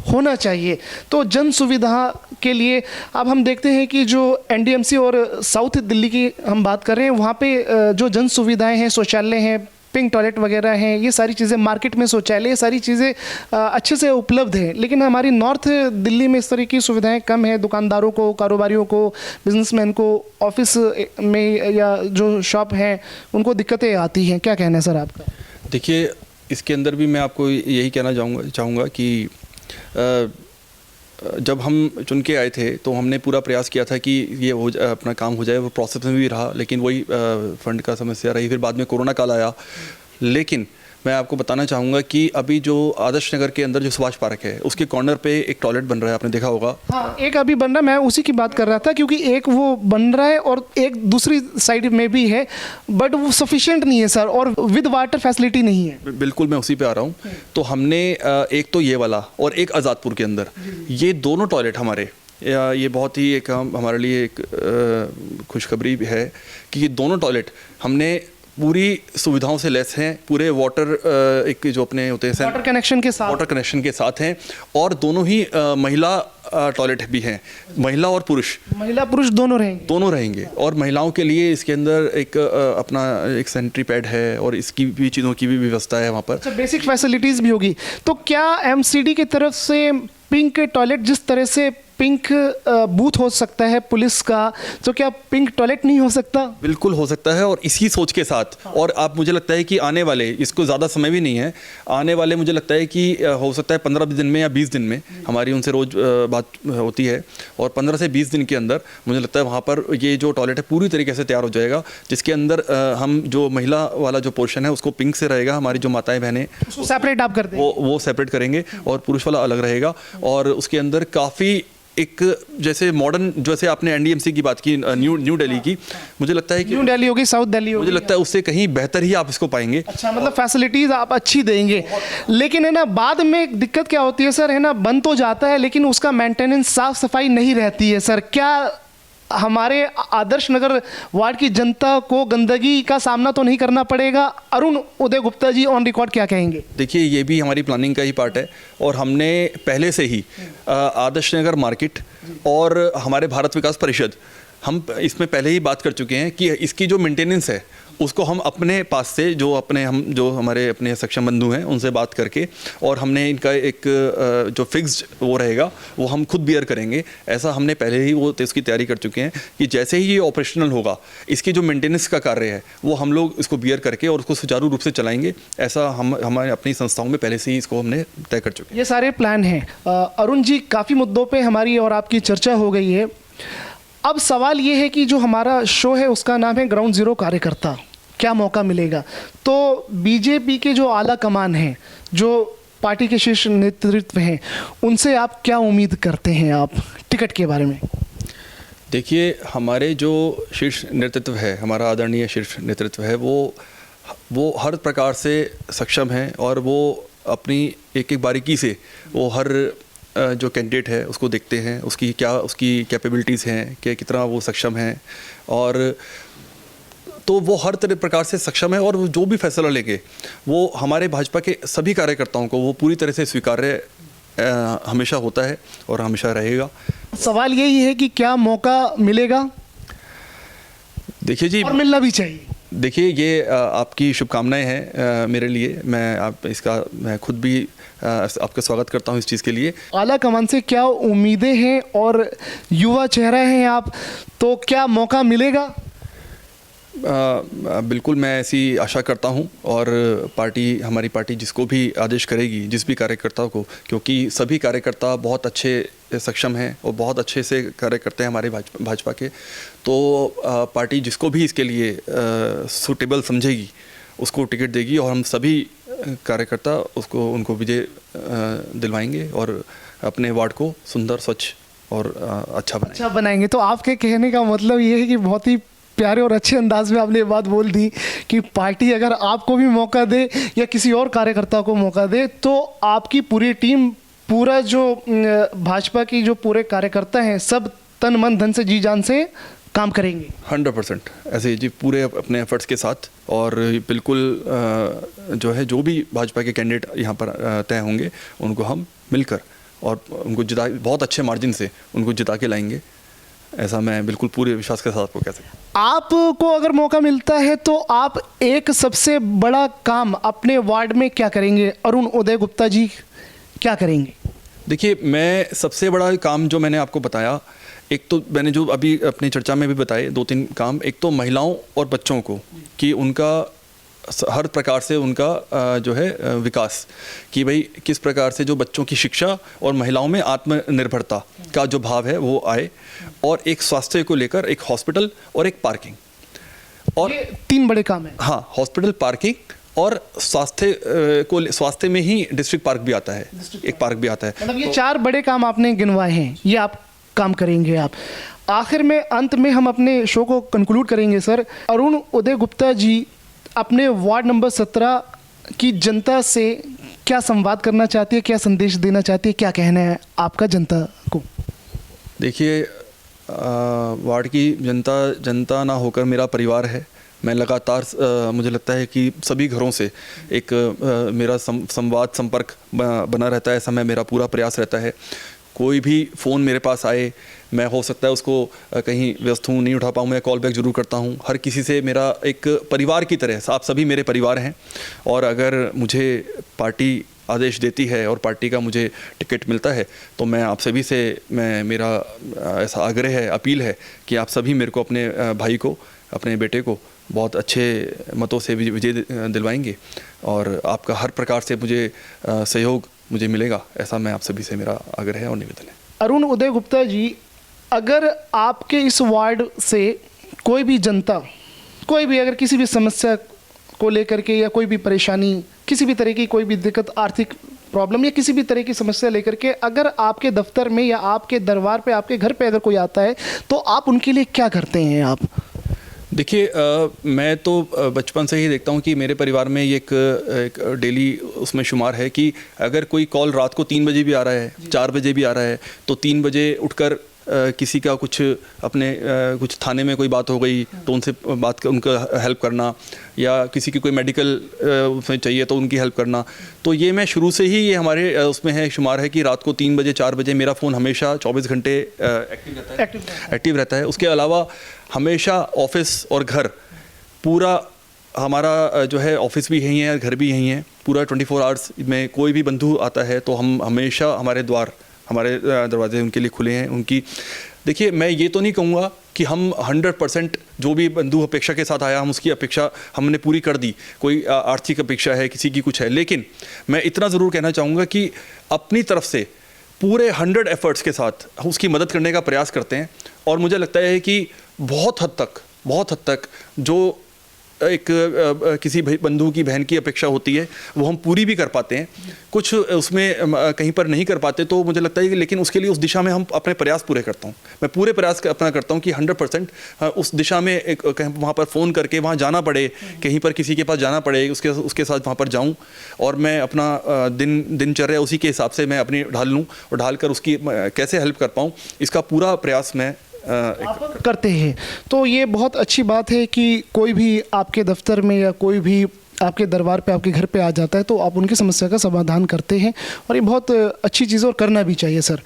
होना चाहिए। तो जन सुविधा के लिए अब हम देखते हैं कि जो एनडीएमसी और साउथ दिल्ली की हम बात कर रहे हैं, वहाँ पे जो जन सुविधाएँ हैं, शौचालय हैं, पिंक टॉयलेट वगैरह हैं, ये सारी चीज़ें, मार्केट में शौचालय, ये सारी चीज़ें अच्छे से उपलब्ध हैं। लेकिन हमारी नॉर्थ दिल्ली में इस तरह की सुविधाएं कम है। दुकानदारों को, कारोबारियों को, बिजनेसमैन को, ऑफिस में या जो शॉप हैं, उनको दिक्कतें आती हैं। क्या कहना है सर आपका? देखिए, इसके अंदर भी मैं आपको यही कहना चाहूँगा कि जब हम चुन के आए थे तो हमने पूरा प्रयास किया था कि ये अपना काम हो जाए। वो प्रोसेस में भी रहा, लेकिन वही फंड का समस्या रही। फिर बाद में कोरोना काल आया। लेकिन मैं आपको बताना चाहूँगा कि अभी जो आदर्श नगर के अंदर जो सुभाष पार्क है, उसके कॉर्नर पे एक टॉयलेट बन रहा है, आपने देखा होगा। हाँ, एक अभी बन रहा है, मैं उसी की बात कर रहा था, क्योंकि एक वो बन रहा है और एक दूसरी साइड में भी है, बट वो सफिशिएंट नहीं है सर, और विद वाटर फैसिलिटी नहीं है। बिल्कुल, मैं उसी पे आ रहा हूँ। तो हमने एक तो ये वाला और एक आज़ादपुर के अंदर, ये दोनों टॉयलेट हमारे, ये बहुत ही एक हमारे लिए एक खुशखबरी है कि ये दोनों टॉयलेट हमने पूरी सुविधाओं से लेस हैं। पूरे वाटर एक जो अपने होते हैं वाटर कनेक्शन के साथ हैं, और दोनों ही महिला टॉयलेट भी हैं, महिला और पुरुष दोनों रहेंगे। और महिलाओं के लिए इसके अंदर एक अपना एक सैनिटरी पैड है और इसकी भी चीज़ों की भी व्यवस्था है वहाँ पर। अच्छा, बेसिक फैसिलिटीज़ भी होगी। तो क्या एमसीडी की तरफ से पिंक टॉयलेट, जिस तरह से पिंक बूथ हो सकता है पुलिस का, तो क्या पिंक टॉयलेट नहीं हो सकता? बिल्कुल हो सकता है, और इसी सोच के साथ। और आप, मुझे लगता है कि आने वाले, इसको ज़्यादा समय भी नहीं है, आने वाले मुझे लगता है कि हो सकता है 15 दिन में या 20 दिन में, हमारी उनसे रोज़ बात होती है, और 15 से 20 दिन के अंदर मुझे लगता है वहाँ पर ये जो टॉयलेट है पूरी तरीके से तैयार हो जाएगा, जिसके अंदर हम जो महिला वाला जो पोर्शन है उसको पिंक से रहेगा। हमारी जो माताएं बहनें उसको सेपरेट आप कर दें, वो सेपरेट करेंगे, और पुरुष वाला अलग रहेगा। और उसके अंदर काफ़ी एक जैसे मॉडर्न, जैसे आपने एनडीएमसी की बात की, न्यू दिल्ली की, मुझे लगता है कि न्यू दिल्ली होगी, साउथ दिल्ली होगी, मुझे लगता है उससे कहीं बेहतर ही आप इसको पाएंगे। अच्छा, मतलब फैसिलिटीज आप अच्छी देंगे। लेकिन है ना, बाद में दिक्कत क्या होती है सर, है ना, बन तो जाता है लेकिन उसका मेंटेनेंस, साफ सफाई नहीं रहती है सर। क्या हमारे आदर्श नगर वार्ड की जनता को गंदगी का सामना तो नहीं करना पड़ेगा। अरुण उदय गुप्ता जी ऑन रिकॉर्ड क्या कहेंगे? देखिए, ये भी हमारी प्लानिंग का ही पार्ट है और हमने पहले से ही आदर्श नगर मार्केट और हमारे भारत विकास परिषद, हम इसमें पहले ही बात कर चुके हैं कि इसकी जो मेंटेनेंस है उसको हम अपने पास से जो हमारे अपने सक्षम बंधु हैं उनसे बात करके, और हमने इनका एक जो फिक्स्ड वो रहेगा वो हम खुद बियर करेंगे। ऐसा हमने पहले ही वो इसकी तैयारी कर चुके हैं कि जैसे ही ये ऑपरेशनल होगा, इसकी जो मेंटेनेंस का कार्य है वो हम लोग इसको बियर करके और उसको सुचारू रूप से चलाएंगे। ऐसा हम हमारे अपनी संस्थाओं में पहले से ही इसको हमने तय कर चुके हैं। ये सारे प्लान हैं। अरुण जी, काफ़ी मुद्दों पे हमारी और आपकी चर्चा हो गई है। अब सवाल ये है कि जो हमारा शो है उसका नाम है ग्राउंड जीरो कार्यकर्ता, क्या मौका मिलेगा? तो बीजेपी के जो आला कमान हैं, जो पार्टी के शीर्ष नेतृत्व हैं, उनसे आप क्या उम्मीद करते हैं आप टिकट के बारे में? देखिए, हमारे जो शीर्ष नेतृत्व है, हमारा आदरणीय शीर्ष नेतृत्व है, वो हर प्रकार से सक्षम है और वो अपनी एक एक बारीकी से वो हर जो कैंडिडेट है उसको देखते हैं, उसकी कैपेबिलिटीज़ हैं कि कितना वो सक्षम है, और तो वो हर तरह प्रकार से सक्षम है और वो जो भी फैसला लेंगे वो हमारे भाजपा के सभी कार्यकर्ताओं को वो पूरी तरह से स्वीकार्य हमेशा होता है और हमेशा रहेगा। सवाल यही है कि क्या मौका मिलेगा? देखिए जी, और मिलना भी चाहिए। देखिए, ये आपकी शुभकामनाएं हैं मेरे लिए। मैं खुद भी आपका स्वागत करता हूं इस चीज़ के लिए। आला कमान से क्या उम्मीदें हैं और युवा चेहरा हैं आप, तो क्या मौका मिलेगा? बिल्कुल, मैं ऐसी आशा करता हूं और हमारी पार्टी जिसको भी आदेश करेगी, जिस भी कार्यकर्ता को, क्योंकि सभी कार्यकर्ता बहुत अच्छे सक्षम हैं और बहुत अच्छे से कार्य करते हैं हमारे भाजपा के, तो पार्टी जिसको भी इसके लिए सूटेबल समझेगी उसको टिकट देगी और हम सभी कार्यकर्ता उनको विजय दिलवाएंगे और अपने वार्ड को सुंदर, स्वच्छ और अच्छा बनाएंगे। तो आपके कहने का मतलब ये है कि बहुत ही प्यारे और अच्छे अंदाज में आपने ये बात बोल दी कि पार्टी अगर आपको भी मौका दे या किसी और कार्यकर्ता को मौका दे तो आपकी पूरी टीम, पूरा जो भाजपा की जो पूरे कार्यकर्ता हैं, सब तन मन धन से जी जान से काम करेंगे 100% ऐसे जी, पूरे अपने एफर्ट्स के साथ। और बिल्कुल जो भी भाजपा के कैंडिडेट यहाँ पर तय होंगे उनको हम मिलकर और उनको बहुत अच्छे मार्जिन से उनको जिता के लाएंगे। ऐसा मैं बिल्कुल पूरे विश्वास के साथ आपको कह सकता हूँ। आपको अगर मौका मिलता है तो आप एक सबसे बड़ा काम अपने वार्ड में क्या करेंगे? अरुण उदय गुप्ता जी क्या करेंगे? देखिए, मैं सबसे बड़ा काम जो मैंने आपको बताया, एक तो मैंने जो अभी अपनी चर्चा में भी बताए 2-3 काम, एक तो महिलाओं और बच्चों को कि उनका हर प्रकार से उनका जो है विकास, कि भाई किस प्रकार से जो बच्चों की शिक्षा और महिलाओं में आत्मनिर्भरता का जो भाव है वो आए, और एक स्वास्थ्य को लेकर एक हॉस्पिटल और एक पार्किंग, और ये 3 बड़े काम हैं। हाँ, हॉस्पिटल, पार्किंग और स्वास्थ्य में ही डिस्ट्रिक्ट पार्क भी आता है, एक पार्क भी आता है। मतलब ये 4 बड़े काम आपने गिनवाए हैं, ये आप काम करेंगे आप। आखिर में, अंत में हम अपने शो को कंक्लूड करेंगे सर। अरुण उदय गुप्ता जी अपने वार्ड नंबर 17 की जनता से क्या संवाद करना चाहती है, क्या संदेश देना चाहती है, क्या कहना है आपका जनता को? देखिए, वार्ड की जनता ना होकर मेरा परिवार है। मैं लगातार मुझे लगता है कि सभी घरों से एक मेरा संवाद संपर्क बना रहता है। ऐसा मेरा पूरा प्रयास रहता है। कोई भी फ़ोन मेरे पास आए, मैं हो सकता है उसको कहीं व्यस्त हूँ, नहीं उठा पाऊँ, मैं कॉल बैक ज़रूर करता हूँ। हर किसी से मेरा एक परिवार की तरह, आप सभी मेरे परिवार हैं, और अगर मुझे पार्टी आदेश देती है और पार्टी का मुझे टिकट मिलता है तो मैं आप सभी से मेरा ऐसा आग्रह है, अपील है कि आप सभी मेरे को, अपने भाई को, अपने बेटे को बहुत अच्छे मतों से विजय दिलवाएंगे और आपका हर प्रकार से मुझे सहयोग मुझे मिलेगा। ऐसा मैं आप सभी से मेरा आग्रह है और निवेदन है। अरुण उदय गुप्ता जी, अगर आपके इस वार्ड से कोई भी जनता, कोई भी अगर किसी भी समस्या को लेकर के या कोई भी परेशानी, किसी भी तरह की कोई भी दिक्कत, आर्थिक प्रॉब्लम या किसी भी तरह की समस्या लेकर के अगर आपके दफ्तर में या आपके दरबार पे, आपके घर पे अगर कोई आता है तो आप उनके लिए क्या करते हैं आप? देखिए, मैं तो बचपन से ही देखता हूँ कि मेरे परिवार में ये एक डेली उसमें शुमार है कि अगर कोई कॉल रात को 3 बजे भी आ रहा है, 4 बजे भी आ रहा है, तो 3 बजे उठकर किसी का कुछ अपने कुछ थाने में कोई बात हो गई तो उनसे बात कर उनका हेल्प करना, या किसी की कोई मेडिकल उसमें चाहिए तो उनकी हेल्प करना। तो ये मैं शुरू से ही ये हमारे उसमें है शुमार है कि रात को 3 बजे 4 बजे मेरा फ़ोन हमेशा 24 घंटे एक्टिव रहता है। उसके अलावा हमेशा ऑफिस और घर पूरा हमारा जो है ऑफिस भी यहीं है, घर भी यहीं है, पूरा 24 आवर्स में कोई भी बंधु आता है तो हम हमेशा हमारे दरवाजे उनके लिए खुले हैं। उनकी देखिए, मैं ये तो नहीं कहूँगा कि हम 100% जो भी बंधु अपेक्षा के साथ आया हम उसकी अपेक्षा हमने पूरी कर दी, कोई आर्थिक अपेक्षा है, किसी की कुछ है, लेकिन मैं इतना ज़रूर कहना चाहूँगा कि अपनी तरफ से पूरे 100 एफर्ट्स के साथ उसकी मदद करने का प्रयास करते हैं। और मुझे लगता है कि बहुत हद तक जो एक किसी बंधु की बहन की अपेक्षा होती है वो हम पूरी भी कर पाते हैं, कुछ उसमें कहीं पर नहीं कर पाते। तो मुझे लगता है कि लेकिन उसके लिए उस दिशा में हम अपने प्रयास पूरे करता हूँ, मैं पूरे प्रयास अपना करता हूँ कि 100% उस दिशा में एक वहाँ पर फ़ोन करके वहाँ जाना पड़े, कहीं पर किसी के पास जाना पड़े, उसके साथ वहाँ पर जाऊँ और मैं अपना दिनचर्या उसी के हिसाब से मैं अपनी ढाल लूँ और ढाल कर उसकी कैसे हेल्प कर पाऊँ इसका पूरा प्रयास मैं आप करते हैं। तो ये बहुत अच्छी बात है कि कोई भी आपके दफ्तर में या कोई भी आपके दरबार पे आपके घर पे आ जाता है तो आप उनकी समस्या का समाधान करते हैं, और ये बहुत अच्छी चीज़ और करना भी चाहिए सर।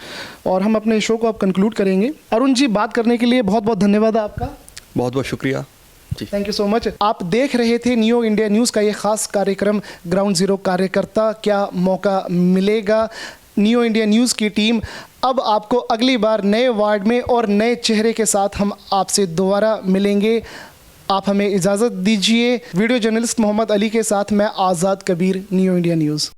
और हम अपने शो को अब कंक्लूड करेंगे। अरुण जी, बात करने के लिए बहुत बहुत धन्यवाद आपका। बहुत बहुत शुक्रिया जी, थैंक यू सो मच। आप देख रहे थे नियो इंडिया न्यूज़ का ये खास कार्यक्रम ग्राउंड ज़ीरो कार्यकर्ता क्या मौका मिलेगा। नियो इंडिया न्यूज़ की टीम अब आपको अगली बार नए वार्ड में और नए चेहरे के साथ हम आपसे दोबारा मिलेंगे। आप हमें इजाज़त दीजिए। वीडियो जर्नलिस्ट मोहम्मद अली के साथ मैं आज़ाद कबीर, नियो इंडिया न्यूज़।